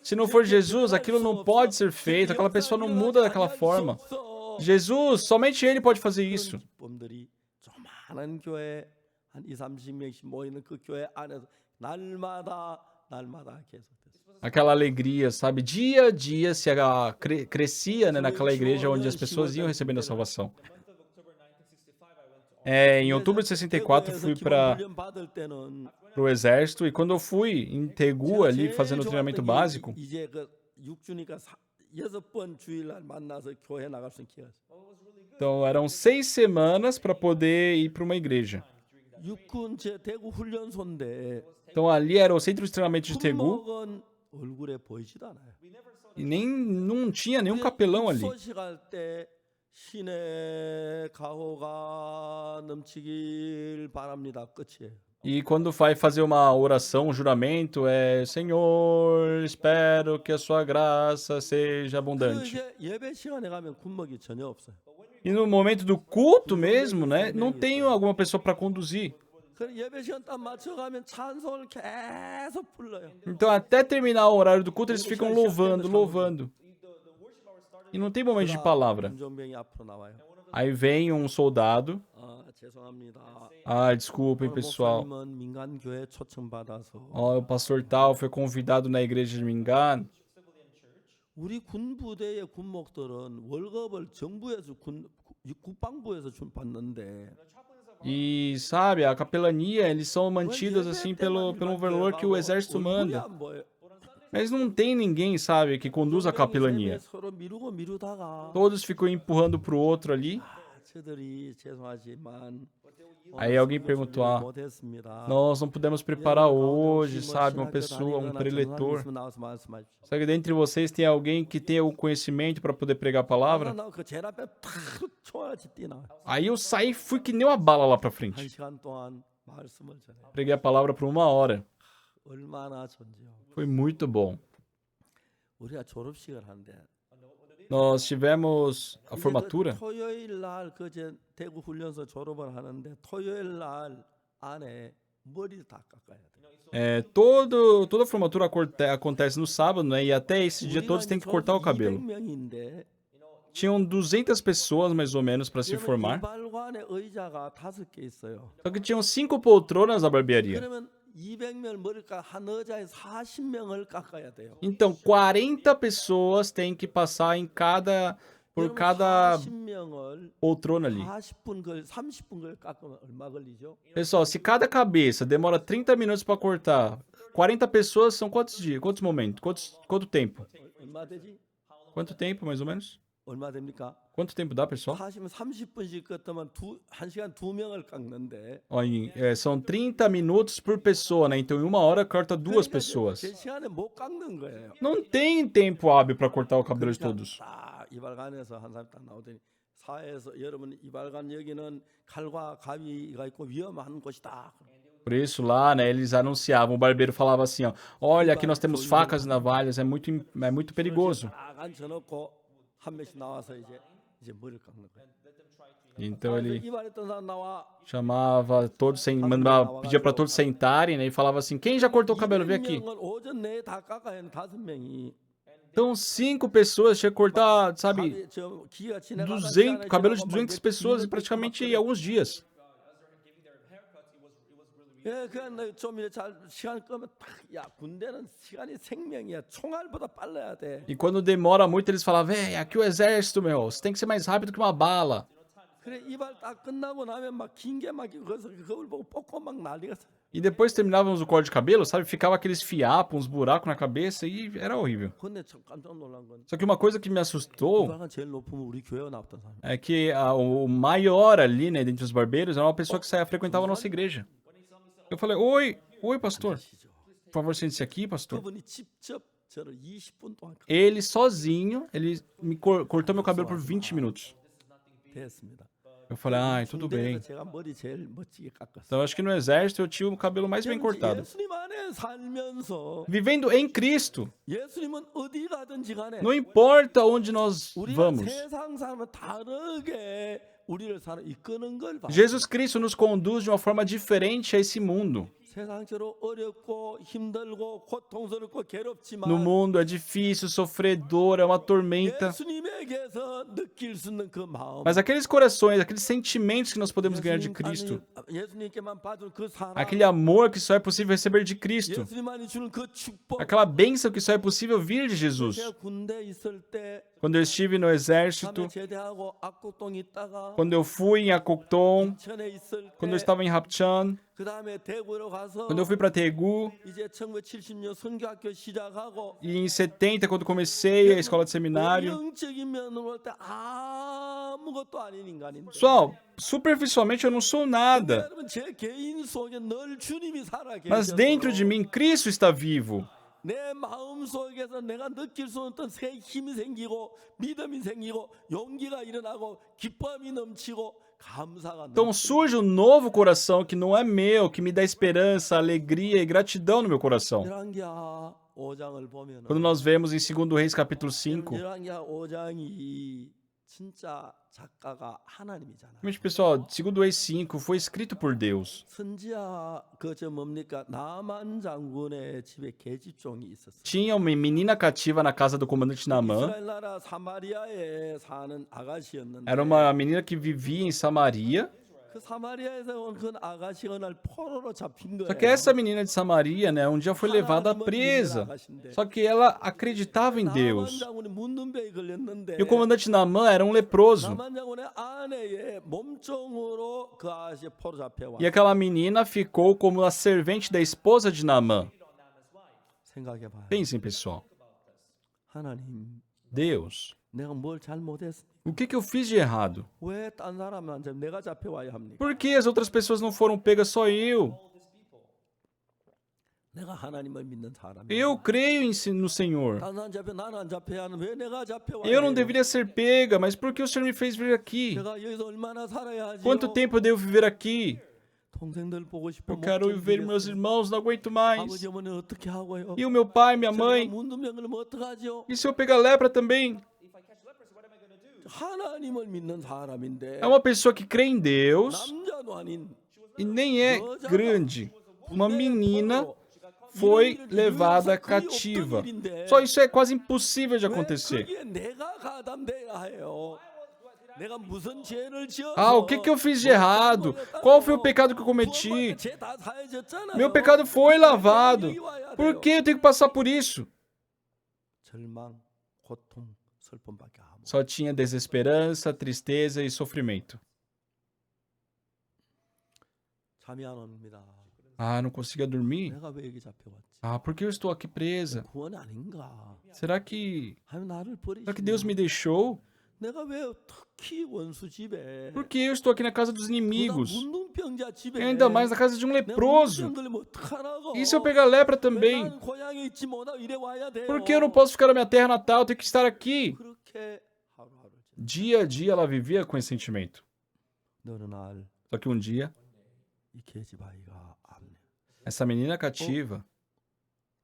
Se não for Jesus, aquilo não pode ser feito, aquela pessoa não muda daquela forma. Jesus, somente Ele pode fazer isso.
조그마한 교회 한 20-30명씩 모이는 그 교회 안에서 날마다 계속됐어요.
Aquela alegria, sabe? Dia a dia se crescia, né, naquela igreja onde as pessoas iam recebendo a salvação. Em outubro de 64 eu fui para o exército e quando eu fui em Tegu ali fazendo o treinamento básico,
이제 그 6주니까 6번 주일날 만나서 교회 나갈 수 있는 기회가 있어요.
então eram 6 semanas para poder ir para uma igreja.
육군 제 대구 훈련소인데
Então ali era o centro de treinamento de Tegu
군목은 얼굴에 보이지도 않아요.
e não tinha nenhum capelão ali.
소식 할때 신의 가호가 넘치길 바랍니다. 끝이에요.
E quando vai fazer uma oração, um juramento, é Senhor, espero que a sua graça seja
그
abundante.
이제 예배 시간에 가면 군목이 전혀 없어요.
E no momento do culto mesmo, né? Não tem alguma pessoa para conduzir.
그 예배 시간 딱 맞춰 가면 찬송을 계속 불러요.
Então, até terminar o horário do culto, eles ficam louvando, louvando. E não tem momento de palavra.
김종병이 앞으로 나와요.
Aí vem um soldado.
죄송합니다.
Ah, desculpem, pessoal.
목사님은 민간 교회 초청 받아서
Ó, o pastor tal foi convidado na igreja de Mingan.
우리 군부대의 군목들은 월급을 정부에서 국방부에서 받는데
E sabe, a capelania, eles são mantidos assim pelo valor que o exército manda.
안 보여요.
Mas não tem ninguém, sabe, que conduz a capelania.
서로 미루고 미루다가
Todos ficam empurrando pro outro ali.
저들이 죄송하지만
Aí alguém perguntou, ah,
못했습니다.
nós não pudemos preparar hoje, sabe, uma pessoa, um preletor. Sabe que dentre vocês tem alguém que tem o conhecimento para poder pregar a palavra?
그 제일 앞에 탁 초같이 뛰나.
Aí eu saí e fui que nem uma bala lá pra
한
frente.
시간 동안 말씀을 전해.
Preguei a palavra por 1 hora.
얼마나 존재요.
Foi muito bom.
우리가 졸업식을 하는데
Nós tivemos a
이제
formatura.
그 토요일 날 그제 대구 훈련소 졸업을 하는데 토요일 날 안에 머리 다 깎아야 돼.
Toda a formatura acontece no sábado, né? E até esse dia todos têm que cortar o cabelo.
200명인데
Tinham 200 pessoas, mais ou menos, para se formar.
이발관에 의자가 5개 있어요.
Só que tinham 5 poltronas na barbearia.
그러면 200명 머리가 한 의자에 40명을 깎아야 돼요.
Então, 40 pessoas têm que passar por cada
40명을
poltrona ali.
40분 30분 걸 깎으면 얼마 걸리죠?
Pessoal, se cada cabeça demora 30 minutos para cortar, 40 pessoas são quantos dias? Quantos momentos? Quanto tempo?
얼마 되지?
Quanto tempo, mais ou menos?
얼마 됩니까?
Quanto tempo dá, pessoal?
30분씩 깎으면 1시간 2명을 깎는데
Olha, são 30 minutos por pessoa, né? Então, em 1 hora, corta 2 pessoas.
제 시간에 못 깎는 거예요.
Não tem tempo hábil para cortar o cabelo de todos.
딱 이발관에서 한 사람 딱 나오더니 사회에서 여러분 이발관 여기는 칼과 가위가 있고 위험한 곳이다.
Por isso, lá, né, eles anunciavam, o barbeiro falava assim, ó, olha, aqui nós temos facas e navalhas, é muito perigoso.
딱 앉혀놓고 한 명씩 나와서 이제 머리를 깎는 거예요.
Então ele
이발했던 사람 나와.
chamava todos, pedia para todos sentarem, né, e falava assim, quem já cortou o cabelo, vem aqui.
200명을 오전 내에 다 깎아야 하는 5명이
Então 5 pessoas tinha que cortar, sabe, 200, cabelo de 200 pessoas em praticamente alguns dias.
예, 그냥 좀 이제 잘 시간 끄면 딱, 야 군대는 시간이 생명이야. 총알보다 빨라야 돼.
E quando demora muito, eles falavam, aqui o exército, meu, você tem que ser mais rápido que uma bala.
그래 이발 딱 끝나고 나면 막 긴 게 막 거기서 그걸 보고 뽑고 막 난리가.
E depois terminávamos o corte de cabelo, sabe, ficava aqueles fiapos, uns buracos na cabeça e era horrível.
근데 참 깜짝 놀란 건
Só que uma coisa que me assustou
이발관 제일 높으면 우리 교회에 나왔던 사람.
é que o maior ali, né, dentre os barbeiros, era uma pessoa que frequentava a nossa igreja. Eu falei, oi, pastor. Por favor, sente-se aqui, pastor.
그분이 직접 저를 20분 동안
Ele sozinho, ele me cortou meu cabelo por 20 minutos.
됐습니다.
Eu falei, ai, tudo bem.
군대에서 제가 머리 제일 멋지게 깎았어요.
Então, acho que no exército eu tinha o cabelo mais bem cortado.
예수님 안에 살면서
Vivendo em Cristo,
예수님은 어디 가든지 간에
não importa onde nós
우리가
vamos.
세상 사람은 다르게 우리를 이끄는 걸 봐.
Jesus Cristo nos conduz de uma forma diferente a esse mundo.
세상적으로 어렵고 힘들고 고통스럽고
No
괴롭지만
mundo é difícil, sofredor, é uma tormenta.
예수님에게서 느낄 수 있는 그 마음.
Mas aqueles corações, aqueles sentimentos que nós podemos ganhar de Cristo,
예수님께만 받은 그 사랑,
aquele amor que só é possível receber de Cristo,
예수님만이 주는 그 축복.
aquela bênção que só é possível vir de Jesus.
제가 군대 있을 때
Quando eu estive no exército,
밤에 제대하고 악곡동 있다가
quando eu fui em Akokton,
천에 있을
quando eu
때
estava em Rapchan,
그 다음에 대구로 가서
quando eu fui para Daegu,
이제 1970년 선교학교 시작하고
e em 70, quando comecei a escola de seminário.
영적인 면으로 볼 때 아무것도 아닌 인간인데
Pessoal, superficialmente eu não sou nada,
여러분 제 개인 속에 늘 주님이 살아
mas
계셔서
dentro de mim Cristo está vivo.
내 마음 속에서 내가 느낄 수 없던 새 힘이 생기고 믿음이 생기고 용기가 일어나고 기쁨이 넘치고 감사가
Então
넘치고
surge um novo coração que não é meu, que me dá esperança, alegria e gratidão no meu coração.
열왕기하 5장을 보면
Quando nós vemos em 2 Reis capítulo 5,
열왕기하 5장이 진짜 작가가 하나님이잖아.
realmente, pessoal, 2 Reis 5 foi escrito por Deus.
선지야 그저 뭡니까 나만 장군의 집에 계집종이 있었어.
Tinha uma menina cativa na casa do comandante Naamã.
이스라엘 나라 사마리아에 사는 아가씨였는데
Era uma menina que vivia em Samaria.
그 사마리아에서 온 그 아가씨가 어느 날 포로로 잡힌
Só
거예요.
que essa menina de Samaria, né, um dia foi levada presa. Só que ela acreditava em
나만
Deus.
장군이 문둥병이 걸렸는데
E o comandante Naamã era um leproso.
나만 장군의 아내의 몸종으로 그 아가씨 포로 잡혀와.
E aquela menina ficou como a servente da esposa de Naamã.
생각해봐요.
Pensem, pessoal.
하나님,
Deus,
내가 뭘 잘못했습니까?
o que eu fiz de errado?
왜 딴 사람한테 내가 잡혀와야 합니까?
Por que as outras pessoas não foram pegas, só eu?
내가 하나님을 믿는 사람이야.
Eu creio no Senhor.
딴 사람 잡혀 나는 안 잡혀야 하는 왜 내가 잡혀와야
Eu não
해요?
deveria ser pega, mas por que o Senhor me fez vir aqui?
제가 여기서 얼마나 살아야 하지?
Quanto tempo eu devo viver aqui?
동생들 보고 싶어.
Eu quero ver meus irmãos, não aguento mais.
아버지 어머니 어떻게 하고요?
E o meu pai, minha mãe?
문둥병 걸리면 어떡하죠?
E se eu pegar lepra também?
하나님을 믿는 사람인데
É uma pessoa que crê em Deus
남자도 아닌
e nem é grande. Uma menina foi levada cativa. Só isso é quase impossível de
왜
acontecer.
거기에 내가 가담돼야 해요? 내가 무슨 죄를 지어서
Ah, o que que eu fiz de errado? Qual foi o pecado que eu cometi?
죄다 사해졌잖아요.
Meu pecado foi lavado. Por que eu tenho que passar por isso?
절망, 고통, 슬픔밖에 아무.
Só tinha desesperança, tristeza e sofrimento.
잠이 안 옵니다.
Ah, não conseguia dormir?
내가 왜 여기 잡혀왔지?
Ah, por que eu estou aqui presa?
구원 아닌가?
Será que
하나님 나를
será que Deus
버리시나?
me deixou?
내가 왜 특히 원수 집에
Por que eu estou aqui na casa dos
그다음
inimigos?
문둥병자 집에
E ainda mais na casa de um
내가
leproso.
문둥병 걸리면 어떡하라고?
E se eu pegar lepra
왜
também?
난 고향에 있지 못하고 이래 와야 돼요?
Por que eu não posso ficar na minha terra natal? Eu tenho que estar aqui.
그렇게 하루하루
Dia a dia ela vivia com esse sentimento.
어느 날
Só que um dia,
이 계집아이가 암내.
essa menina cativa,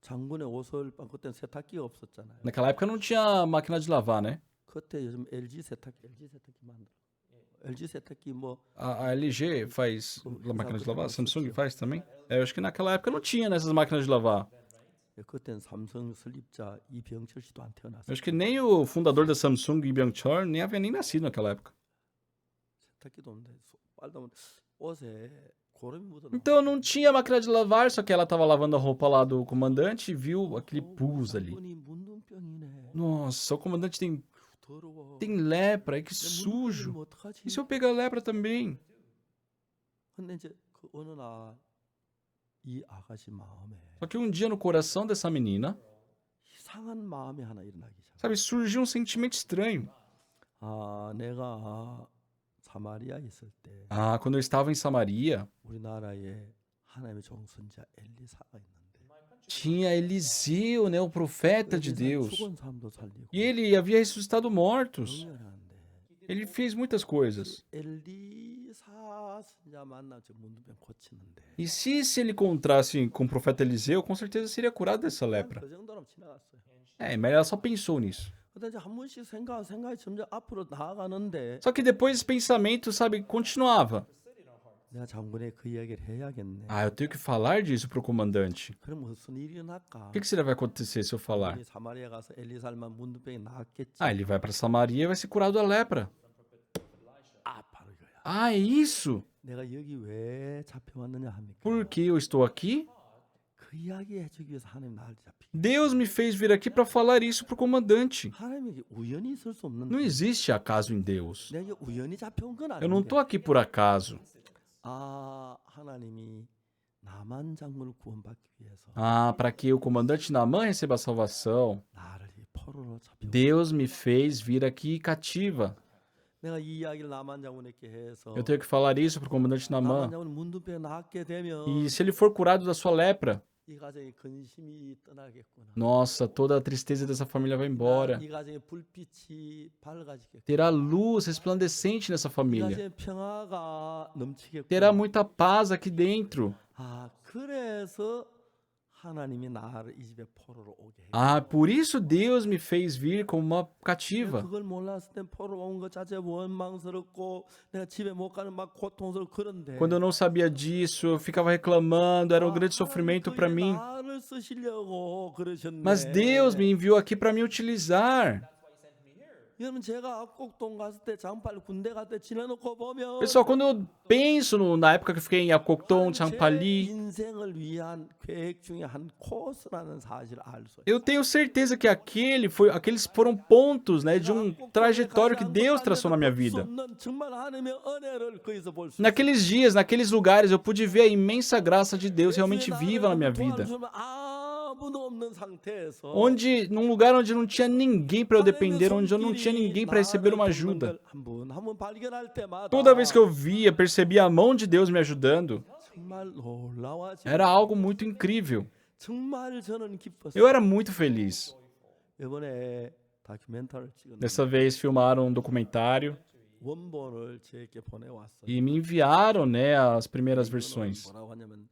장군의 옷을 그때 세탁기가 없었잖아요.
naquela época não tinha máquina de lavar, né?
그때 요즘 LG 세탁기 만들어. LG 세탁기 뭐
A LG faz máquina de lavar, a Samsung faz também. É, eu acho que naquela época não tinha nessas máquinas de lavar.
그때는 삼성 설립자 이병철 씨도 안
Eu
태어났어요.
acho que nem o fundador da Samsung, Lee Byung-chul, nem havia nem nascido naquela época.
세탁기도 없는데 빨다 보면 옷에 고름이 묻어.
Então não tinha máquina de lavar, só que ela estava lavando a roupa lá do comandante e viu aquele pus ali.
장군이 문둥병이네.
Nossa, o comandante
더러워.
tem lepra, que
내
sujo.
문둥병이면 어떡하지?
E se eu pegar lepra também?
근데 이제 그 어느 날 이 아가씨 마음에
Só que um dia no coração dessa menina,
이상한 마음이 하나 일어나기 시작.
sabe, surgiu um sentimento estranho.
아, 내가 사마리아 있을 때
Ah, quando eu estava em Samaria,
우리나라에 하나님의 종 선지자 엘리사가 있는데
tinha Eliseu, né, o profeta de
엘리사
Deus.
죽은 사람도 살리고
E ele havia ressuscitado mortos.
영원한데
Ele fez muitas coisas.
엘리사 선지자 만나면 저 문둥병 고치는데
E se ele encontrasse com o profeta Eliseu, com certeza seria curado dessa lepra.
그 정도로 지나갔어요.
É, mas ela só pensou nisso.
근데 이제 한 번씩 생각이 점점 앞으로 나아가는데
Só que depois esse pensamento, sabe, continuava.
내가 장군에 그 이야기를 해야겠네.
Ah, eu tenho que falar disso pro comandante.
그럼 무슨 일이 일어날까?
O que será que vai acontecer se eu falar?
이 사마리아 가서 엘리사만 문둥병이 나았겠지.
Ah, ele vai pra Samaria e vai ser curado da lepra.
아, 바로 이거야.
Ah, é isso?
내가 여기 왜 잡혀왔느냐 합니까?
Por que eu estou aqui?
그 이야기 해주기 위해서 하나님 나를 잡히.
Deus me fez vir aqui para falar isso pro comandante.
하나님에게 우연히 있을 수 없는.
Não existe acaso em Deus.
내가 우연히 잡혀온 건
Eu não
아닌데.
tô aqui por acaso.
아, 하나님이 나만 장군을 구원받기 위해서
Ah, para que o comandante Naamã receba a salvação,
나를 이 포로로 잡혀.
Deus me fez vir aqui cativa.
내가 이 이야기를 나만 장군에게 해서
Eu tenho que falar isso pro comandante
나만
Naamã.
장군 문둥병 낫게 되면
E se ele for curado da sua lepra,
이 가정의 근심이 떠나겠구나.
Nossa, toda a tristeza dessa família vai embora.
이 가정의 불빛이 밝아지겠구나.
Terá luz resplandecente nessa
이
família.
가정의 평화가 넘치겠구나.
Terá muita paz aqui dentro.
아, 그래서 하나님이 나를 이 집에 포로로 오게 해.
Ah, por isso Deus me fez vir como uma cativa.
그걸 몰랐을 땐 포로 온 것 자체 원망스럽고 내가 집에 못 가는 막 고통스럽고 그런데
Quando eu não sabia disso, eu ficava reclamando, era um grande sofrimento para mim.
나를 쓰시려고 그러셨네.
Mas Deus me enviou aqui para me utilizar.
여러분 제가 압곡동 갔을 때 장팔 군대 갔을 때 지나놓고 보면
Pessoal, quando eu penso na época que eu fiquei em Apocton,
제
Champali,
인생을 위한 계획 중에 한 코스라는 사실을 알 수 있어요.
eu tenho certeza que aqueles foram pontos, né, de um trajetório que Deus traçou na minha vida.
정말 하나님의 은혜를 거기서 볼 수 있어요.
Naqueles dias, naqueles lugares, eu pude ver a imensa graça de Deus realmente viva na minha vida.
아무도 없는 상태에서
Onde, num lugar onde não tinha ninguém para eu depender, onde eu não tinha ninguém para receber uma ajuda.
한번 발견할 때마다
Toda vez que eu via, percebia a mão de Deus me ajudando,
정말 놀라워지.
era algo muito incrível.
정말 저는 기뻤어요.
Eu era muito feliz.
이번에 다큐멘터리를 찍었는데
Dessa vez filmaram um documentário
원본을 제게 보내왔어요.
e me enviaram, né, as primeiras versões.
뭐라고 하냐면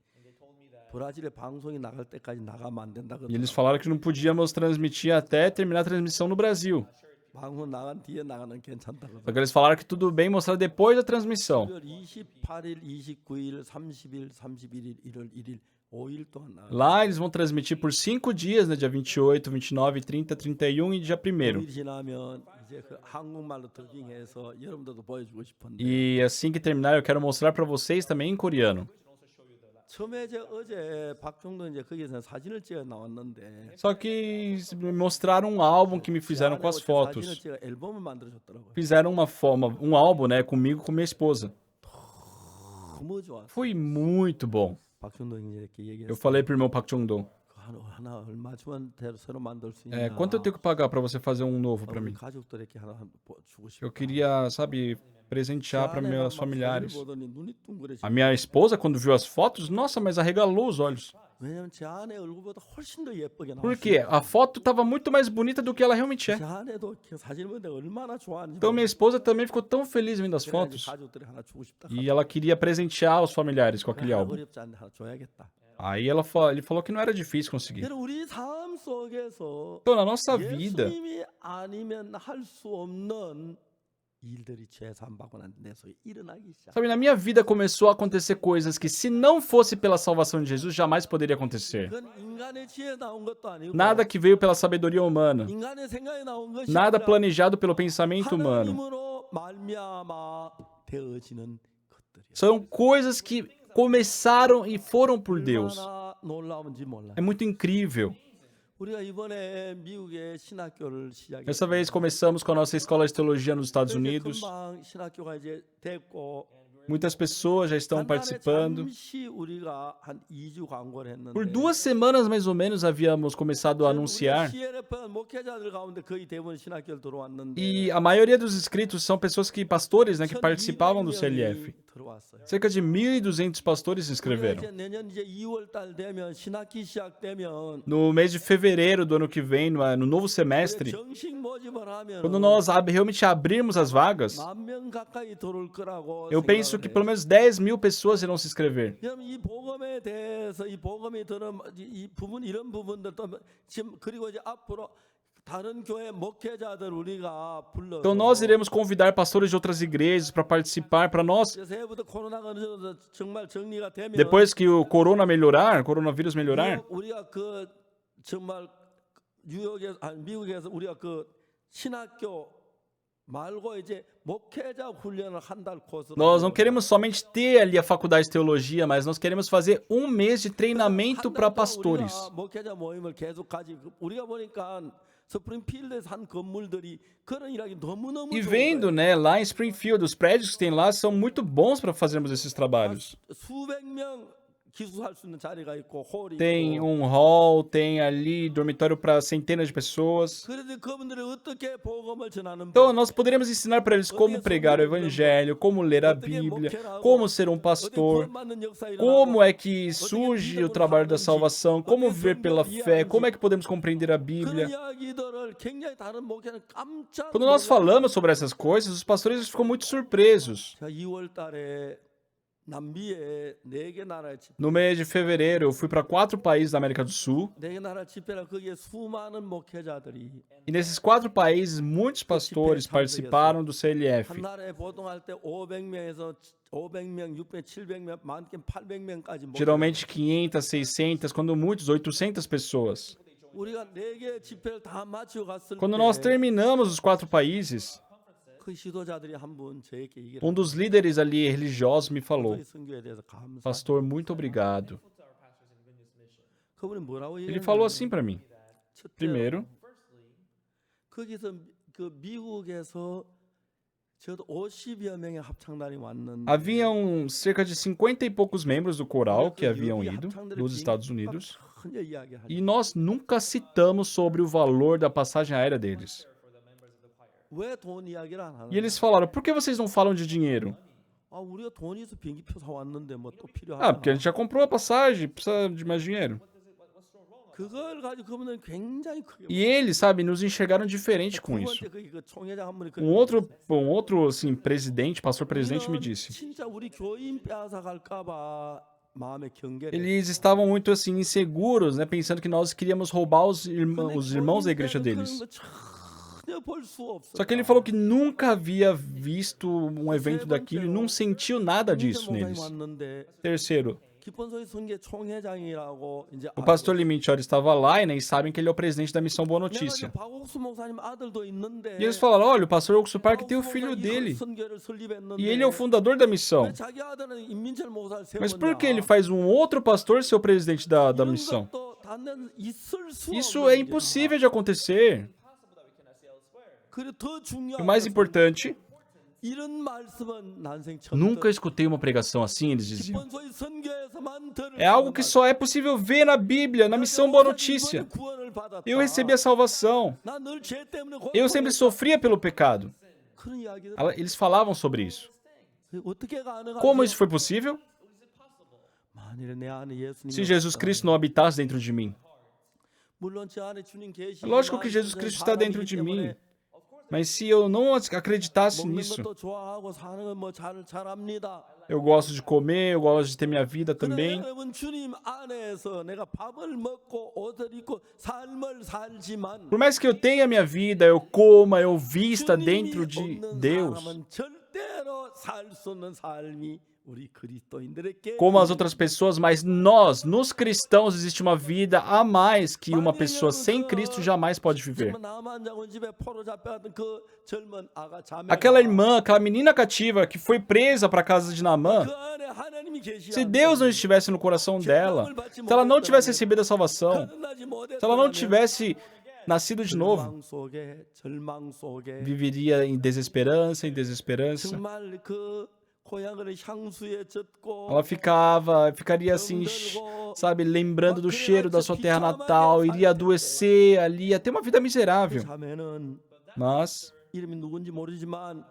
브라질의 방송이 나갈 때까지 나가면 안 된다
E eles
그러더라고요.
falaram que não podíamos transmitir até terminar a transmissão no Brasil.
방송 나간 뒤에 나가는 괜찮다
Só que
그러더라고요.
eles falaram que tudo bem mostrar depois da transmissão.
12월 28일, 29일, 30일, 31일, 1월 1일 5일 동안 나가.
Lá eles vão transmitir por 5 dias, né, dia 28, 29, 30, 31 e dia 1º.
5일 지나면 이제 그 한국말로 더빙해서 여러분들도 보여주고 싶은데
E assim que terminar, eu quero mostrar para vocês também em coreano.
처음에 어제 박종도 이제 거기서 사진을 찍어 나왔는데
Só que me mostraram um álbum que me fizeram com as
사진을
fotos.
찍어 앨범을 만들어줬더라고요.
Fizeram um álbum, né, comigo e com minha esposa.
너무 좋았어.
Foi muito bom.
박종도 이제 이렇게
Eu
얘기했어.
falei pro irmão Park Chung-do,
하나 얼마 주면 새로 만들 수 있냐?
quanto eu tenho que pagar para você fazer um novo para
우리
mim?
가족들에게 하나 주고 싶어.
Eu queria, sabe, presentear para meus familiares.
보더니 눈이 둥그레.
A minha esposa, quando viu as fotos, nossa, mas arregalou os olhos.
왜냐면 제 아내 얼굴보다 훨씬 더 예쁘게
Por
나왔어.
quê? A foto estava muito mais bonita do que ela realmente é.
제 아내도 그 사진을 보는데 얼마나 좋아하는지.
Então minha esposa também ficou tão feliz vendo as
그래가지고
fotos.
가족들이 하나 주고 싶다.
E ela queria presentear os familiares com aquele álbum.
어렵지 않은데 하나 줘야겠다.
Aí ele falou que não era difícil conseguir.
여러분 우리 삶 속에서
Então, na nossa vida,
예수님이 아니면 할 수 없는 일들이 죄산 받고 난 내 속에 일어나기 시작.
sabe, na minha vida começou a acontecer coisas que, se não fosse pela salvação de Jesus, jamais poderia acontecer.
그건 인간의 지혜 나온 것도 아니고
Nada que veio pela sabedoria humana.
인간의 생각이 나온 것이
Nada
아니라
planejado pelo pensamento humano.
하나님으로 말미암아 되어지는 것들이야.
São coisas que começaram e foram por Deus.
얼마나 놀라운지 몰라.
É muito incrível.
우리가 이번에 미국의 신학교를 시작했어요.
Dessa vez começamos com a nossa escola de teologia nos Estados Unidos.
금방 신학교가 이제 됐고
Muitas pessoas já estão participando.
잠시 우리가 한 2주 광고를 했는데
Por 2 semanas, mais ou menos, havíamos começado a anunciar.
CLF 목회자들 가운데 거의 대부분 신학교를 들어왔는데
E a maioria dos inscritos são pessoas pastores, né, que participavam do CLF.
들어왔어요.
Cerca de 1.200 pastores se inscreveram.
이제 내년 이제 2월 달 되면 신학기 시작되면
No mês de fevereiro do ano que vem, no novo semestre,
정식 모집을 하면
quando nós realmente abrirmos as vagas,
10,000명 가까이 들어올 거라고
eu penso que
생각을
pelo
해요.
menos 10.000 pessoas irão se inscrever.
여러분 이 복음에 대해서 이 복음이 들은 이 부분 이런 부분들도 지금 그리고 이제 앞으로 다른 교회 목회자들 우리가 불러서
Então nós iremos convidar pastores de outras igrejas para participar, para nós,
새해부터 코로나가 어느 정도 정말 정리가 되면
depois que o coronavírus melhorar,
우리가 그 정말 뉴욕에서 미국에서 우리가 그 신학교 말고 이제 목회자 훈련을 한 달 코스
nós não queremos somente ter ali a faculdade de teologia, mas nós queremos fazer um mês de treinamento para pastores.
목회자 모임을 계속 가지고 우리가 보니까 스프링필드에서 한 건물들이 그런 일하기 너무너무
E
좋은
vendo,
거예요.
né, lá em Springfield, os prédios que tem lá são muito bons para fazermos esses trabalhos.
수백 명 기숙할 수 있는 자리가 있고 홀이
tem
있고.
um hall, tem ali dormitório para centenas de pessoas.
그런데 그분들이 어떻게 복음을 전하는
Então,
법,
nós poderíamos ensinar para eles como pregar o evangelho, como ler a
어떻게
Bíblia,
목회를
como
하고,
ser um
어떻게
pastor,
구원받는 역사
como
일어나고,
é que surge o trabalho da salvação, como viver pela fé, como é que podemos compreender a
그런
Bíblia.
이야기들을 굉장히 다른 목회는 깜짝
Quando nós
놀랐어요.
falamos sobre essas coisas, os pastores ficam muito surpresos.
제가 2월 달에 남미에 4개 나라의 집회,
No mês de fevereiro, eu fui para 4 países da América do Sul,
4개 나라 집회라 거기에 수많은 목회자들이
e nesses 4 países, muitos pastores participaram do CLF.
한 나라에 보통 할 때 500명에서 500명, 600, 700명, 많게는 800명까지
Geralmente 500, 600, quando muitos, 800 pessoas.
우리가 4개 집회를 다 마치고 갔을
Quando nós
때
terminamos os 4 países,
그 지도자들이 한 분 저에게 얘기를
um dos líderes ali religiosos me falou:
저희 선교에 대해서 감사.
Pastor, muito obrigado.
그분이 뭐라고
Ele falou assim para mim.
첫째로
Primeiro,
거기서 그 미국에서 저도 50여 명의 합창단이 왔는데
haviam cerca de 50 e poucos membros do coral que haviam ido dos Estados Unidos,
전혀 이야기하지.
e nós nunca citamos sobre o valor da passagem aérea deles.
왜 돈 이야기를 안 하는?
E eles falaram: por que vocês não falam de dinheiro?
아, 우리가 돈이 있어 비행기표 사 왔는데 뭐 또
Ah, porque a
필요하나?
gente já comprou a passagem, precisa de mais dinheiro.
그걸 가지고 그분은 굉장히 크게.
E eles, sabe, nos enxergaram diferente com
두
isso.
번째 거기 그 총회장 한 분이
Um outro assim, presidente, pastor presidente me
우리는
disse.
진짜 우리 교인 빼앗아 갈까봐 마음에 경계를.
Eles estavam muito assim inseguros, né, pensando que nós queríamos roubar os irmãos da igreja deles.
전혀 볼 수 없어.
Só que ele falou que nunca havia visto um evento daquilo e não sentiu nada disso neles.
왔는데
Terceiro,
기본소위 선교 총회장이라고 이제
o pastor Limintior estava lá e nem sabem que ele é o presidente da Missão Boa
내가
Notícia.
박옥수 목사님 아들도 있는데
E eles falaram: olha, o pastor Augusto Park tem o
박옥수
filho
목사님
dele.
선교를 설립했는데
E ele é o fundador da missão.
왜 자기 아들은 임민철 목사를
Mas por
세웠냐?
que ele faz um outro pastor ser o presidente da
이런
missão?
것도 단연 있을 수
Isso
없는
é
일이다.
impossível de acontecer.
그리고 더
E
중요한
o mais
것은
importante,
이런 말씀은 난생 처음
nunca escutei uma pregação assim, eles diziam.
기본소위 선교에서만 들을
É algo que só é possível ver na Bíblia, na Missão Boa Notícia.
구원을 받았다.
Eu recebi a salvação.
나늘 죄 때문에
Eu sempre sofria pelo pecado.
그런 이야기를
Eles falavam sobre isso.
어떻게 가능하지?
Como isso foi possível?
만일에 내 안에 예수님이
Se Jesus Cristo não habitasse dentro de mim.
물론 제 안에 주님 계시고
É lógico que Jesus Cristo está dentro de mim. Mas se eu não acreditasse
먹는
nisso,
것도 좋아하고 사는 건 뭐 잘합니다.
eu gosto de comer, eu gosto de ter minha vida
그러나
também.
여러분 주님 안에서 내가 밥을 먹고 옷을 입고 삶을 살지만
Por mais que eu tenha minha vida, eu coma, eu vista dentro
주님이
de
없는
Deus,
사람은 절대로 살 수 없는 삶이 우리 그리스도인들에게
como as outras pessoas, mas nós, nos cristãos, existe uma vida a mais que uma pessoa sem Cristo jamais pode viver.
나만 장군 집에 포로 잡혀갔던 그 젊은 아가 자매
Aquela irmã, aquela menina cativa que foi presa para a casa de Naamã,
그 안에 하나님이 계시지
se Deus não estivesse no coração dela, se ela não tivesse recebido a salvação, se ela não tivesse nascido de novo,
절망 속에
viveria em desesperança,
정말 그 고향을 향수에 젖고
Ela ficaria assim, sabe, lembrando do cheiro da sua terra natal, iria adoecer ali, ia ter uma vida miserável.
자매는
Mas,
이름이 누군지 모르지만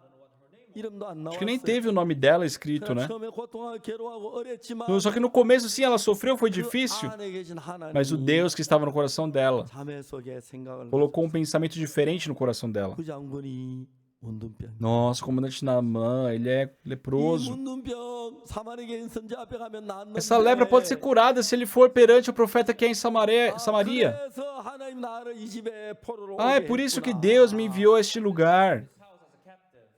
이름도 안
acho que nem
나왔어요.
teve o nome dela escrito, né?
처음에 고통하고 괴로워하고 어렸지만
Só que no começo, sim, ela sofreu, foi difícil,
그 안에 계신 하나님이
mas o Deus que estava no coração dela
자매 속에 생각을
colocou um pensamento diferente no coração dela.
그 장군이 문둥병.
Nossa, o comandante Naamã, ele é
이
leproso.
문둥병 사마리아에 있는 선지 앞에 가면 낫는데
Essa lepra pode ser curada se ele for perante o profeta que é em Samaria.
그래서 하나님 나를 이 집에 포로로
Ah, é
오게
por isso que
했구나.
Deus me enviou a este lugar.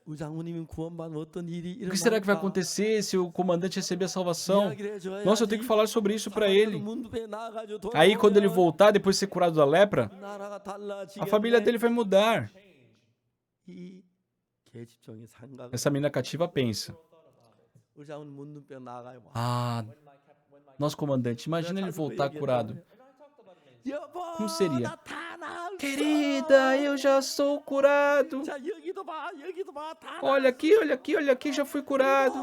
우리 장군님이 구원받으면 어떤 일이
O que será que vai
일어날까?
acontecer se o comandante receber a salvação?
이야기를 해줘야지.
Nossa, eu tenho que falar sobre isso para
사마리아로
ele.
문둥병에 나아가지고
Aí, quando ele
돌아오면
voltar, depois de ser curado da lepra,
나라가 달라지겠네.
a família dele vai mudar.
이 계집종이 생각을
Essa menina cativa pensa:
우리 장군 문둥병 나가요.
ah, nosso comandante, imagina ele voltar curado.
여보,
Como seria?
나다 나았어.
Querida, eu já sou curado.
자 여기도 봐, 다
Olha aqui, olha aqui, olha aqui, já fui curado.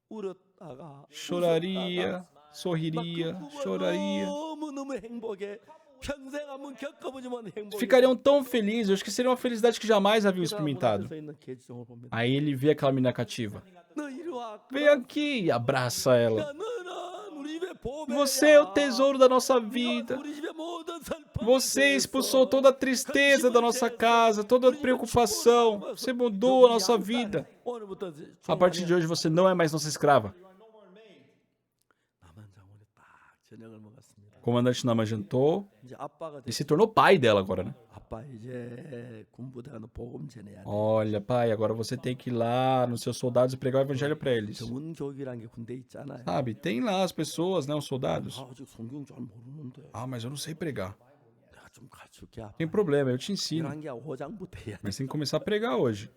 울었 웃었다가
choraria, sorriria, choraria.
너무너무 행복해. 평생 한번 겪어보지만 행복해.
Ficariam tão felizes, eu acho que seria uma felicidade que jamais haviam
그 사람 문
experimentado.
앞에 서 있는 개지종을 봅니다.
Aí ele vê aquela menina cativa.
너 이리 와.
Vem aqui e abraça ela.
야, 너는 우리 집의 보배야.
Você é o tesouro da nossa vida.
우리 집의 모든 슬픔을
Você expulsou toda a tristeza da nossa casa, toda a preocupação. Você mudou a nossa vida.
오늘부터
A partir de hoje você não é mais nossa escrava.
남한 장군이 딱 저녁을 먹었습니다.
O comandante Nama jantou
이제 아빠가
e se tornou pai dela agora, né?
아빠 이제 군부대 가서 복음 전해야 돼.
Olha, pai, agora você tem que ir lá nos seus soldados e pregar o evangelho para eles.
정문 교육이라는 게 군대 있잖아요.
Sabe, tem lá as pessoas, né, os soldados.
아, 아직 성경 잘 모르는데
Ah, mas eu não sei pregar.
내가 좀 가르쳐줄게. 아빠.
Tem problema, eu te ensino.
이런 게 5장부터 해야 돼.
Mas tem que começar a pregar hoje.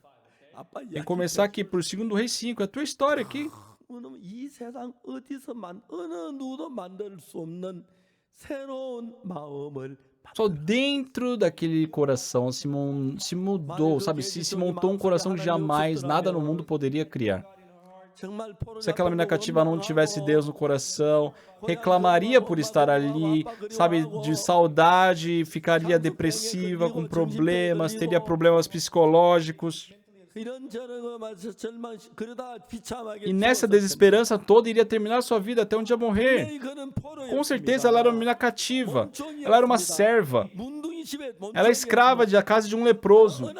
아빠
Tem que começar aqui por 2 Reis 5, é a tua história aqui.
왜냐면 이 세상 어디서 어느 누구도 만들 수 없는 새로운 마음을
Só dentro daquele coração se mudou, sabe? Se montou um coração que jamais nada no mundo poderia criar.
정말
Se aquela menina cativa não tivesse Deus no coração, reclamaria por estar ali, sabe, de saudade, ficaria depressiva, com problemas, teria problemas psicológicos. E nessa desesperança toda iria terminar sua vida até um dia morrer. Com certeza ela era uma menina cativa, ela era uma serva, ela é escrava da casa de um leproso.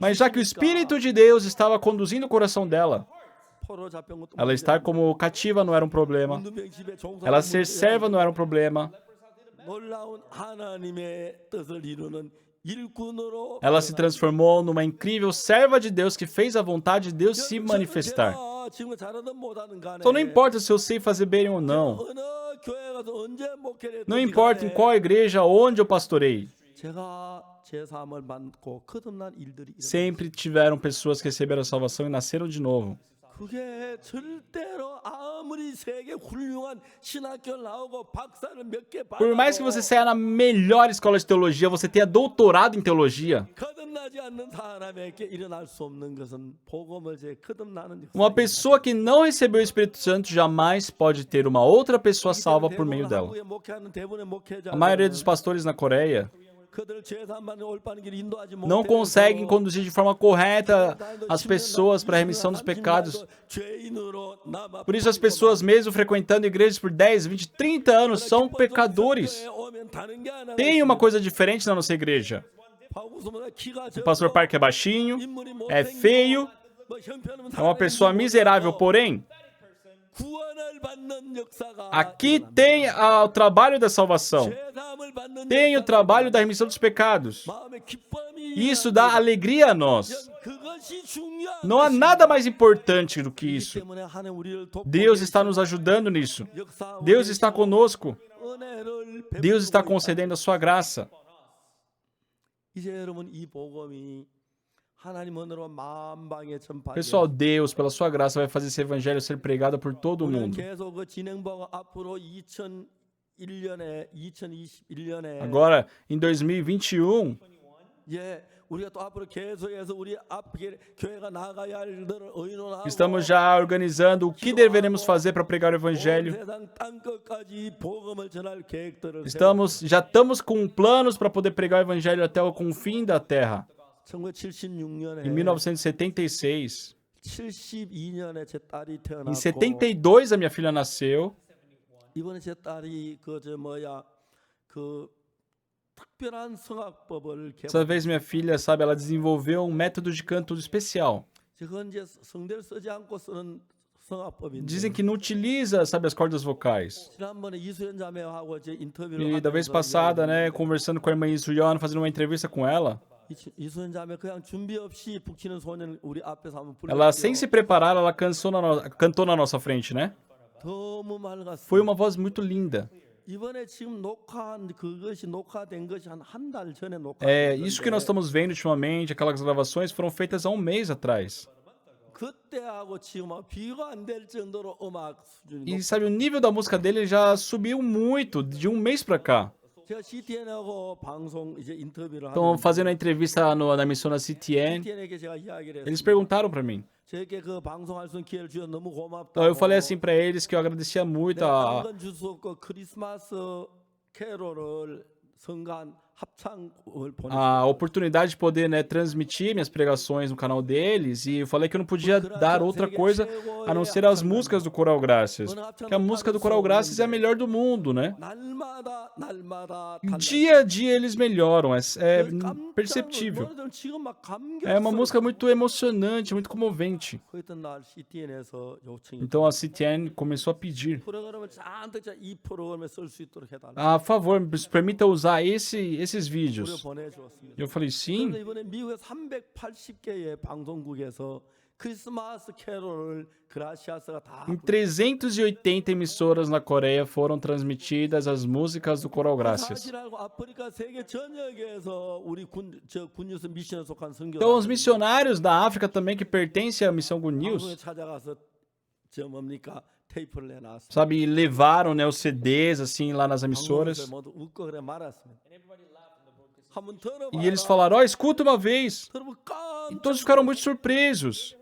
Mas já que o Espírito de Deus estava conduzindo o coração dela, ela estar como cativa não era um problema, ela ser serva não era um problema, ela se transformou numa incrível serva de Deus que fez a vontade de Deus se manifestar. Então não importa se eu sei fazer bem ou não, não importa em qual igreja, onde eu pastorei, sempre tiveram pessoas que receberam a salvação e nasceram de novo.
그게 절대로 아무리 세계 훌륭한 신학교 나오고 박사를 몇 개
Por mais que você saia na melhor escola de teologia, você tenha doutorado em teologia,
거듭나지 않는 사람에게 일어날 수 없는 것은 복음을 제 거듭나는
uma pessoa que não recebeu o Espírito Santo jamais pode ter uma outra pessoa salva por meio dela.
한국에 목회하는 대부분의 목회자
A maioria dos pastores na Coreia não conseguem conduzir de forma correta as pessoas para a remissão dos pecados. Por isso as pessoas, mesmo frequentando igrejas por 10, 20, 30 anos, são pecadores. Tem uma coisa diferente na nossa igreja. O pastor Park é baixinho, é feio, é uma pessoa miserável, porém, aqui tem o trabalho da salvação, tem o trabalho da remissão dos pecados. Isso dá alegria a nós. Não há nada mais importante do que isso. Deus está nos ajudando nisso. Deus está conosco. Deus está concedendo a sua graça. Pessoal, Deus, pela sua graça, vai fazer esse evangelho ser pregado por todo o mundo. Agora, em 2021, estamos já organizando o que deveremos fazer para pregar o evangelho. Já estamos com planos para poder pregar o evangelho até o confim da terra. Em 1976, em 72 a minha filha nasceu. Dessa vez minha filha, sabe, ela desenvolveu um método de canto especial. Dizem que não utiliza, sabe, as cordas vocais. E da vez passada, né, conversando com a irmã Isuyeon, fazendo uma entrevista com ela, ela, sem se preparar, ela cantou na nossa frente, né? Foi uma voz muito linda. Isso que nós estamos vendo ultimamente, aquelas gravações foram feitas há um mês atrás. E sabe, o nível da música dele já subiu muito, de um mês pra cá.
제가 CTN하고 방송 이제 인터뷰를
Estão
하는데
fazendo a entrevista na emissora CTN.
CTN에게 제가 이야기를
Eles
했습니다.
perguntaram para mim.
저에게 그 방송할 수 있는 기회를 주셔서 너무 고맙다고.
Então eu falei assim para eles que eu agradecia muito
내가
a,
딴건 줄 수 없고 크리스마스 캐롤을 성간 합창을 보내.
a oportunidade de poder, né, transmitir minhas pregações no canal deles. E eu falei que eu não podia dar outra coisa a não ser as músicas do Coral Graças. Que a música do Coral Graças é a melhor do mundo, né?
날마다
Dia a dia eles melhoram, é perceptível.
노래들은 지금 막
É uma
감격스러워.
música muito emocionante, muito comovente.
그랬던 날 CTN에서 요청이
Então a CTN começou a pedir:
프로그램을 잔뜩 이 프로그램에 쓸 수 있도록 해달라.
a favor, permita usar esses
우리가
vídeos.
보내주었습니다.
Eu falei: sim.
그래서 이번에 미국의 380개의 방송국에서 크리스마스 캐롤을 그라시아스가 다
Em 380 emissoras na Coreia foram transmitidas as músicas do Coral Gracias.
사실 알고 아프리카 세계 전역에서 우리 군뉴스 미션에 속한
Então, os
선교사들이
missionários da África também, que pertencem à Missão Good
방송에
News,
찾아가서 저 뭡니까 테이프를 내놨어.
sabe, levaram, né, os CDs, assim, lá nas emissoras.
모두 웃고 그래 말았습니다. 한번 들어봐.
E eles falaram: ó, escuta uma vez.
들어봐
E
깜짝.
todos ficaram muito surpresos.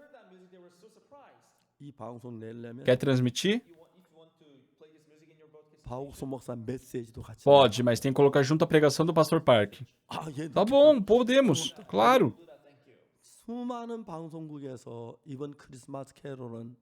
이 방송 내려면
Quer transmitir?
박옥수 목사 메시지도 같이.
Pode, mas tem que colocar junto a pregação do Pastor Park.
아, 예.
Tá bom, podemos, claro.
수많은 방송국에서 이번 크리스마스 캐롤은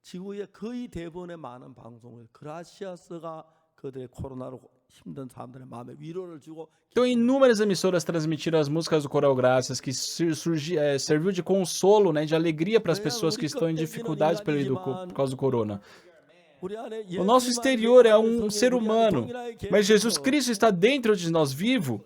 지구의 거의 대부분의 많은 방송을 그라시아스가 그들의 코로나로 힘든 사람들의 마음에 위로를 주고
Então, inúmeras emissoras transmitiram as músicas do Coral Graças, que serviu de consolo, né, de alegria para as pessoas que estão em dificuldades por causa do corona.
우리 안에
O nosso exterior é um ser humano, mas Jesus Cristo está dentro de nós vivo.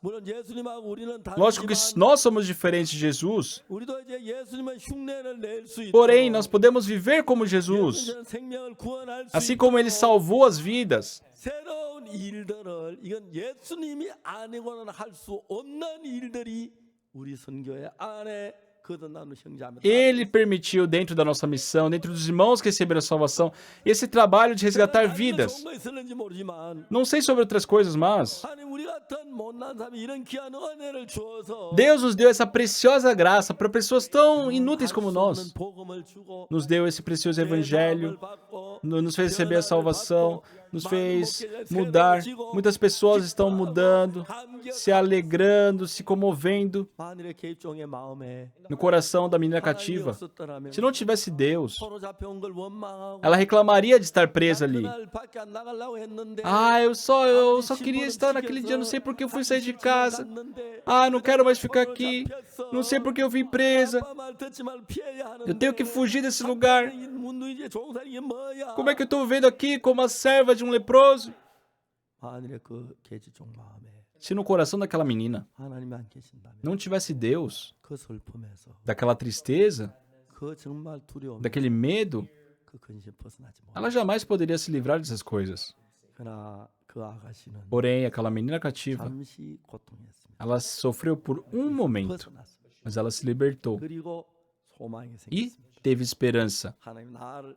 물론 예수님하고 우리는
Lógico que
다르지만
nós somos diferentes de Jesus,
우리도 이제 예수님의 흉내를 낼 수 있도록
porém nós podemos viver como Jesus,
예수님은 생명을 구원할 수
assim como ele salvou as vidas.
새로운 일들을 이건 예수님이 아니고는 할 수 없는 일들이 우리 선교회 안에 거듭나는 형제자매
Ele permitiu dentro da nossa missão, dentro dos irmãos que receberam a salvação, esse trabalho de resgatar vidas.
좋은 거 있을는지 모르지만
Não sei sobre outras coisas, mas
하나님 우리 같은 못난 사람이 이런 귀한 은혜를 주어서
Deus nos deu essa preciosa graça para pessoas tão inúteis como
할 수
nós.
없는 복음을 주고
Nos deu esse precioso evangelho, nos fez receber a salvação, nos fez mudar. Muitas pessoas estão mudando, se alegrando, se comovendo
만일의 개입종의 마음에
no coração da menina
하나님이
cativa.
없었더라면
Se não tivesse Deus,
서로 잡혀온 걸 원망하고
ela reclamaria de estar presa ali.
그날 밖에 안 나가려고 했는데
Ah, eu só queria estar naquele dia, não sei porque eu fui sair de casa. Ah, não quero mais ficar aqui. Não sei porque eu vim presa. Eu tenho que fugir desse lugar. Como é que eu estou vivendo aqui como a serva de um leproso?
만일에 그 개지종 마음에
Se no coração daquela menina
하나님이 안 계신다면
não tivesse Deus,
그 슬픔에서
daquela tristeza,
그 정말 두려움
daquele medo,
그 근심 벗어나지 못해.
ela jamais poderia se livrar dessas coisas.
그러나 그 아가씨는
Porém, aquela menina cativa,
잠시 고통했습니다.
ela sofreu por um momento,
벗어났습니다.
mas ela se libertou
그리고 소망이
e
생겼습니다.
teve esperança.
하나님 나를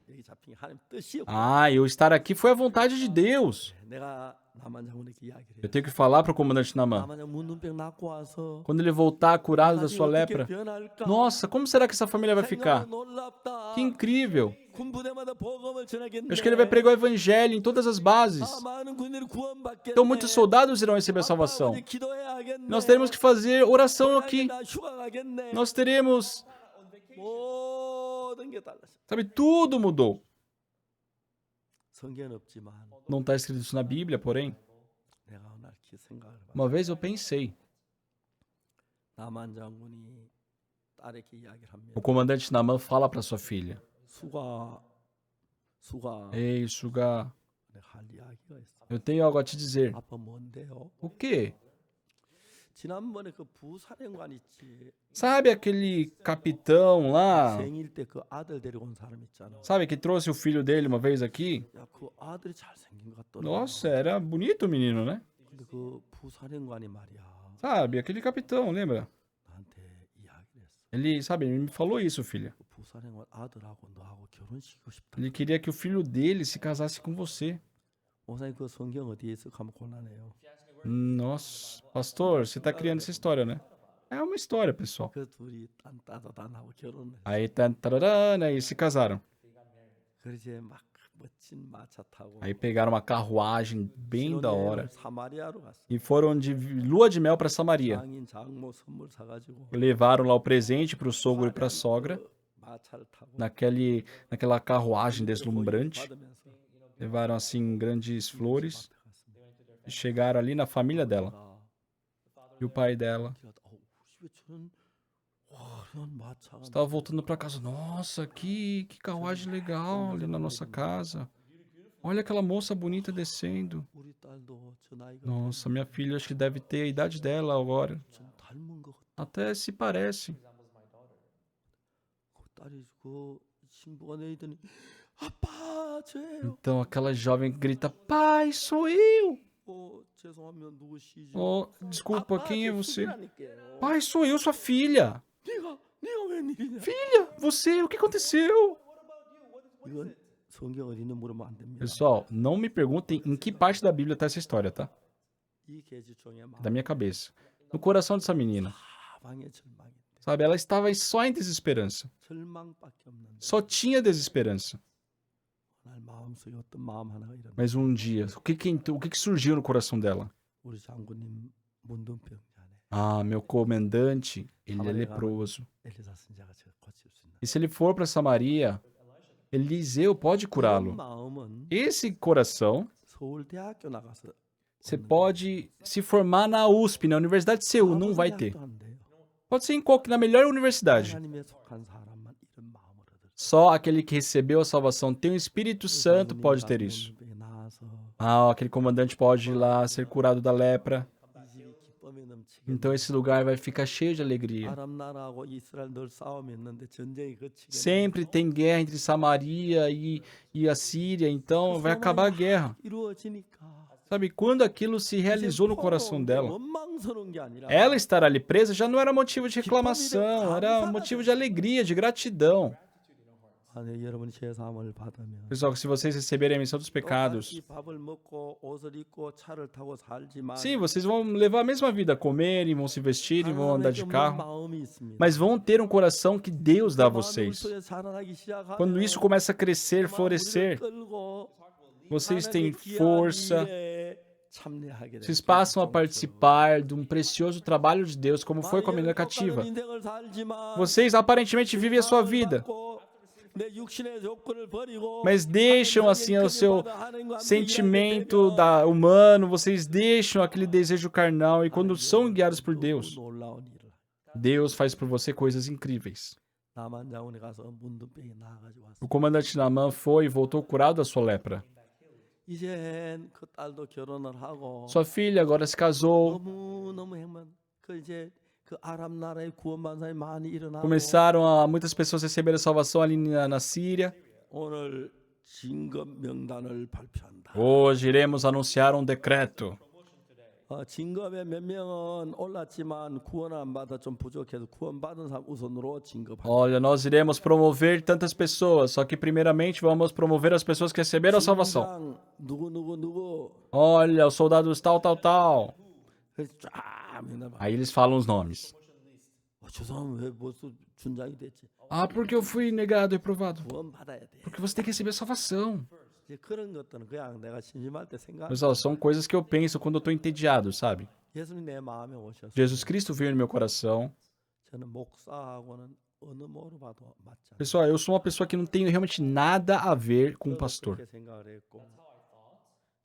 여기 잡힌 게 하나님 뜻이었고
Ah, eu estar aqui foi a vontade de Deus.
내가 나만 장군에게 이야기를
Eu
해요.
tenho que falar para o comandante Naamã.
나만 장군 문둥병 낳고 와서
Quando ele voltar curado da
나중에
sua
어떻게
lepra,
변할까?
nossa, como será que essa família vai ficar?
생각은 놀랍다.
Que incrível!
군부대마다 복음을 전하겠네.
Eu acho que ele vai pregar o evangelho em todas as bases.
아, 많은 군인들이 구원받겠네.
Então muitos soldados irão receber a salvação.
아빠가 이제 기도해야겠네.
Nós teremos que fazer oração aqui.
나 휴가 가겠네.
Nós teremos,
모든 게 달랐어.
sabe, tudo mudou.
성경은 없지만
Não está escrito isso na Bíblia, porém,
내가 오늘 이렇게 생각을 해봐.
uma vez eu pensei,
나만 장군이 딸에게 이야기를 합니다.
o comandante Naamã fala para sua filha:
수가
Ei, Suga,
내가 할 이야기가 있어.
eu tenho algo a te dizer.
아빠 뭔데요?
O quê?
지난번에 그 부사령관 있지.
Sabe aquele capitão lá?
생일 때 그 아들 데리고 온 사람 있잖아.
Sabe que trouxe o filho dele uma vez aqui?
야, 그 아들이 잘생긴 것 같더라.
Nossa, era bonito o menino, né?
근데 그 부사령관이 말이야.
Sabe, aquele capitão, lembra?
나한테 이야기를 했어.
Ele, sabe, ele me falou isso, filha.
그 부사령관 아들하고 너하고 결혼시키고 싶다.
Ele queria que o filho dele se casasse com você.
목사님 그 성경 어디에 있어? 하면 곤란해요.
Nossa, pastor, você tá criando essa história, né? É uma história, pessoal.
그 둘이 딴따다단하고 결혼을.
Aí, tarará, né, e se casaram.
그러지 막 멋진 마차 타고
Aí pegaram uma carruagem bem da hora
신혼여행을 사마리아로 갔어.
e foram de lua de mel para Samaria.
장인 장모 선물 사가지고
Levaram lá o presente para o sogro e para a sogra,
마차를 타고
naquela carruagem
호의를
deslumbrante.
받으면서
Levaram assim grandes flores
앞에 갔습니다.
e chegaram ali na família dela.
아,
E o pai dela
왜 저런 화려한 마차가
estava voltando para casa. Nossa, que carruagem legal ali na nossa casa. Olha aquela moça bonita descendo.
우리 딸도 저 나이가
Nossa, minha filha acho que deve ter a idade dela agora.
좀 닮은 것 같아.
Até se parece.
그 딸이 그 신부가 내리더니 아빠 저예요.
Então aquela jovem grita: Pai, sou eu!
죄송하면 누구시죠?
Oh, desculpa, quem é
제
você?
숙이라니까요.
Pai, sou eu, sua filha.
네가 웬일이냐?
Filha, você, o que aconteceu?
이건 성경 어디 있는 물으면 안 됩니다.
Pessoal, não me perguntem em que parte da Bíblia está essa história, tá?
이 계집종의
É da minha cabeça. No coração dessa menina.
마방의 절망인데
Sabe, ela estava só em desesperança.
절망밖에 없는데
Só tinha desesperança.
날 마음속에 어떤 마음 하나가 일어나.
Mas um dia, o que surgiu no coração dela?
우리 장군님 문둥병자네.
Ah, meu comandante, ele é leproso.
엘리사 선지자가 저 고칠 수 있는.
E se ele for para Samaria, Eliseu pode
이런
curá-lo.
마음은
Esse coração,
서울대학교 나가서
você pode se formar na USP, na Universidade de Seul, não vai ter.
대학도 안 돼요.
Pode ser na melhor universidade.
하나님에 속한 사람만 이런 마음을 얻을.
Só aquele que recebeu a salvação, tem o Espírito Santo, pode ter isso. Ah, aquele comandante pode ir lá ser curado da lepra. Então esse lugar vai ficar cheio de alegria.
아람 나라하고 이스라엘 늘 싸움이 있는데 전쟁이 그치게
Sempre tem guerra entre Samaria e a Síria, então vai acabar a guerra.
이루어지니까
Sabe, quando aquilo se realizou no coração dela,
원망스러운 게 아니라
ela estar ali presa já não era motivo de reclamação, era motivo de alegria, de gratidão.
만약 여러분이 죄 사함을 받으면
Pessoal, se vocês receberem a remissão dos pecados,
똑같이 밥을 먹고 옷을 입고 차를 타고 살지만
sim, vocês vão levar a mesma vida, comerem, vão se vestirem, vão andar de
하나님께
carro,
마음이 있습니다.
mas vão ter um coração que Deus dá a
마음이
vocês.
우리 속에 자라나기 시작하면
Quando isso começa a crescer,
우리를
florescer,
끌고
vocês têm
하나님의 귀한
força,
일에 참여하게
vocês
됩니다.
passam a participar de um precioso trabalho de Deus, como foi com a menina
마음이
cativa.
똑같은 인생을 살지만
Vocês aparentemente vivem a sua vida,
내 육신의 조건을 버리고
mas deixam assim o seu sentimento humano, vocês deixam aquele desejo carnal e quando são guiados por Deus,
놀라운 일을
Deus faz por você coisas incríveis.
나만 장군이 가서 문둥병이 나아가지고 왔어.
O comandante Naamã foi e voltou curado da sua lepra.
이젠 그 딸도 결혼을 하고
Sua filha agora se casou,
너무 행만 그 이제 그 아람 나라의 구원받은 사람이 많이 일어나고
começaram a muitas pessoas receberem a salvação ali na Síria.
오늘 징검 명단을 발표한다.
Hoje iremos anunciar um decreto.
징검에 몇 명은 올랐지만 구원 안 받아 좀 부족해서 구원받은 사람 우선으로 징검.
Olha, nós iremos promover tantas pessoas, só que primeiramente vamos promover as pessoas que receberam a salvação.
누구
Olha, os soldados tal, tal, tal.
그래서 쫙 명단.
Aí eles falam os nomes.
저 사람 왜 벌써 준장이 됐지?
Ah, porque eu fui negado e reprovado.
구원 받아야 돼.
Porque você tem que receber a salvação.
이제 그런 것들은 그냥 내가 심심할 때 생각.
Pessoal, são coisas que eu penso quando eu estou entediado, sabe?
예수님 내 마음에 오셔서
Jesus Cristo veio no meu coração.
저는 목사하고는 어느 뭐로 봐도 맞지 않아요.
Pessoal, eu sou uma pessoa que não tem realmente nada a ver com o pastor.
그렇게 생각을 했고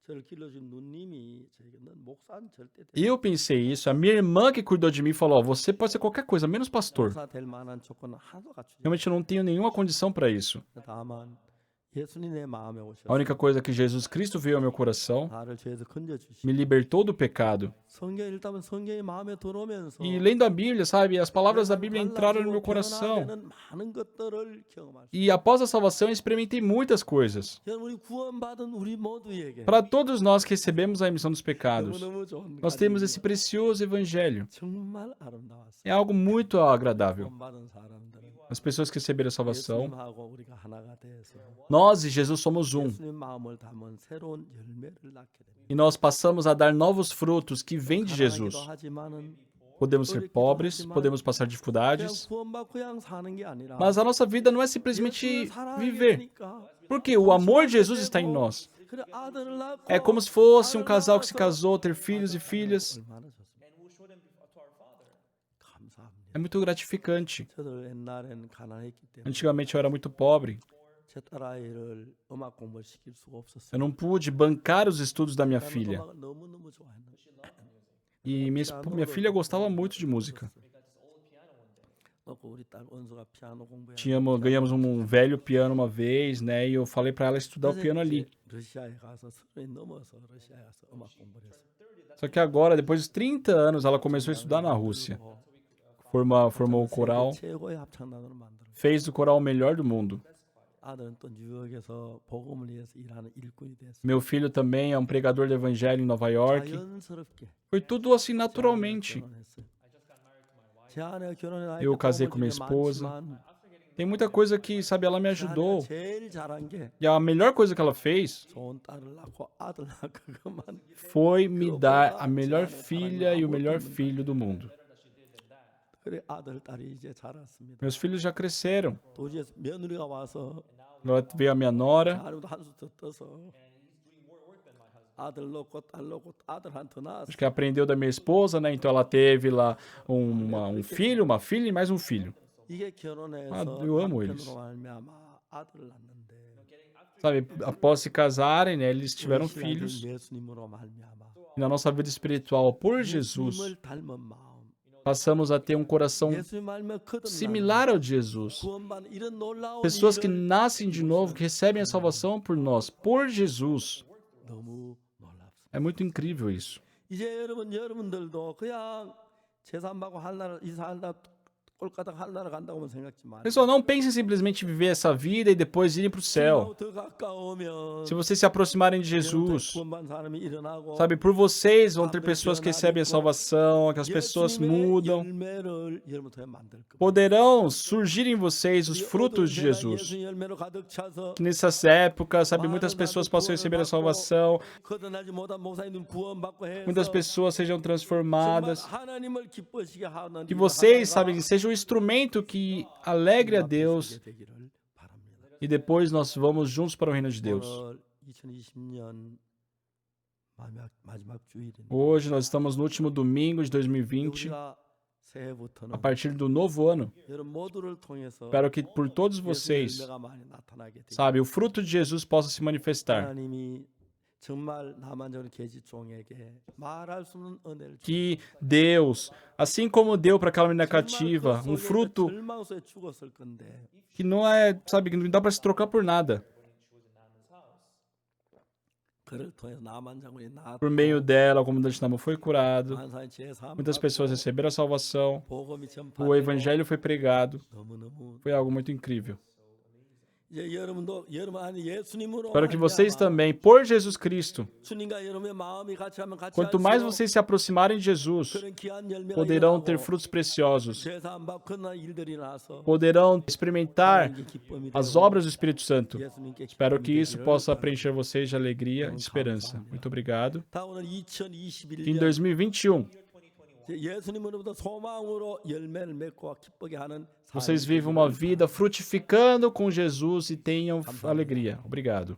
저를 길러준 누님이 저에게 넌 목사는 절대 될
Eu pensei isso. A minha irmã que cuidou de mim falou: ó, você pode ser qualquer coisa, menos pastor.
목사 될 만한 조건은 하나도 갖추지
Realmente eu não tenho nenhuma condição para isso.
다만 예수님 내 마음에
A
오셔서
única coisa é que Jesus Cristo veio ao meu coração,
나를 죄에서 건져주시고
me libertou do pecado.
성경 읽다면 성경이 마음에 들어오면서
E lendo a Bíblia, sabe, as palavras da Bíblia entraram no meu coração.
태어나는 많은 것들을 경험할 수
E após a salvação, eu experimentei muitas coisas.
여러분 우리 구원받은 우리 모두에게
Para todos nós que recebemos a remissão dos pecados,
너무너무 좋은
nós temos esse precioso evangelho.
정말 아름다웠어요.
É algo muito agradável.
구원받은 사람들은
as pessoas que receberam a salvação,
예수님하고 우리가 하나가 돼서
nós e Jesus somos um.
예수님 마음을 담은 새로운 열매를 낳게 됩니다.
E nós passamos a dar novos frutos que vêm de Jesus.
가난하기도 하지만은
Podemos ser pobres, podemos passar
그냥
dificuldades,
구원받고 그냥 사는 게 아니라
mas a nossa vida não é simplesmente
예수를 사랑하게
viver.
되니까
Porque o amor de Jesus está em nós.
그래 아들을 낳고
É como se fosse um casal que se casou, ter filhos e filhas.
얼마나 좋습니까? 감사합니다.
É muito gratificante.
저도 옛날에는 가난했기 때문에
Antigamente eu era muito pobre.
제 딸아이를 음악 공부를 시킬 수가 없었어요.
Eu não pude bancar os estudos da minha
나는
filha.
음악을 너무너무 좋아했는데
E minha filha gostava muito de música.
그래서 우리 딸 원수가 피아노 공부해.
Ganhamos um velho piano uma vez, né? E eu falei para ela estudar o piano ali.
러시아에 가서 30이 넘어서 러시아에 가서 음악 공부를 했어요.
Só que agora, depois de 30 anos, ela começou a estudar na Rússia. Formou o coral,
최고의 합창단으로 만들어.
fez do coral o melhor do mundo.
아들은 또 뉴욕에서 복음을 위해서 일하는 일꾼이 됐어요.
Meu filho também é um pregador do evangelho em Nova York.
자연스럽게
Foi tudo assim naturalmente.
결혼했어요. 제 아내가 결혼해
Eu casei com minha esposa. Tem muita coisa que, sabe, ela me ajudou.
제일 잘한 게
E a melhor coisa que ela fez
좋은 딸을 낳고 아들 낳고 그것만
foi me dar a melhor filha e o melhor filho do mundo.
그래 아들 딸이 이제 자랐습니다.
Meus filhos já cresceram.
도시에서 며느리가 와서
Agora veio a minha nora.
하루도 한수 더 떠서 아들 놓고 딸 놓고 아들 한 더 낳았어.
Acho que aprendeu da minha esposa, né? Então ela teve lá um filho, uma filha e mais um filho.
이게 결혼해서
eu amo eles.
남편으로 말미암아 아들을 낳는데
Sabe, após se casarem, né? Eles
우리
tiveram
신앙이
filhos.
예수님으로 말미암아
E na nossa vida espiritual, por Jesus,
예수님을 닮은 마음.
passamos a ter um coração
예수님 말미암아 거듭나는
similar ao de Jesus.
구원받는 이런 놀라운
Pessoas que
일을
nascem de novo, que recebem a salvação por nós, por Jesus.
너무 놀랍습니다.
É muito incrível isso.
이제 여러분들도 그냥 재산받고 한나라 이사한다 꼴까닥 한나라 간다고 하면 생각지 마.
Pessoal, não pensem simplesmente em viver essa vida e depois irem para o céu.
더 가까우면
Se vocês se aproximarem de Jesus,
구원받은 사람이 일어나고
sabe, por vocês vão ter pessoas que recebem a salvação, que as pessoas mudam.
열매를 여러분 통해 만들 겁니다.
Poderão surgir em vocês os frutos de Jesus.
예수 열매로 가득 차서
Que nessas épocas, sabe, muitas pessoas possam receber a salvação,
거듭나지 못한 목사님들 구원받고 해서
muitas pessoas sejam
정말
transformadas.
하나님을 기뻐시게 하는
Que vocês, sabe, sejam um instrumento que alegre a Deus.
되기를 바랍니다.
E depois nós vamos juntos para o reino de Deus.
오늘 2020년 마지막 주일인데
Hoje nós estamos no último domingo de 2020,
우리가
a
새해부터는
partir do novo ano.
여러분 모두를 통해서
Espero que por todos vocês,
열매가 많이 나타나게 되길
sabe, o fruto de Jesus possa se manifestar.
하나님이 정말 나만적인 계집종에게 말할 수 없는 은혜를 주시고
Que Deus, assim como deu para aquela menina cativa, um fruto
절망 속에 죽었을 건데
que não é, sabe, que não dá para se trocar por nada.
그를 통해서 나만 장군이 나
Por meio dela, o comandante Namo foi curado,
만사의 제사
muitas pessoas receberam a salvação,
복음이
o
전파되고
evangelho foi pregado,
너무너무
foi algo muito incrível.
이제 여러분도 여러분 안에 예수님으로
Espero que vocês
말미암아
também, por Jesus Cristo,
주님과 여러분의 마음이 같이 하면 같이
quanto mais
할수록
vocês se aproximarem de Jesus,
그런 귀한 열매가
poderão ter
일어나고
frutos preciosos,
제사 안 받고 그런 일들이 나서
poderão experimentar
하나님께 기쁨이
as
되고
obras do Espírito Santo.
예수님께
Espero
기쁨이
que isso
되기를
possa
바랍니다.
preencher vocês de alegria e esperança. Muito obrigado.
다 오늘
Que em
2021년
2021
예수님으로부터 소망으로 열매를 맺고 기쁘게 하는
vocês vivam uma vida frutificando com Jesus e tenham alegria. Obrigado.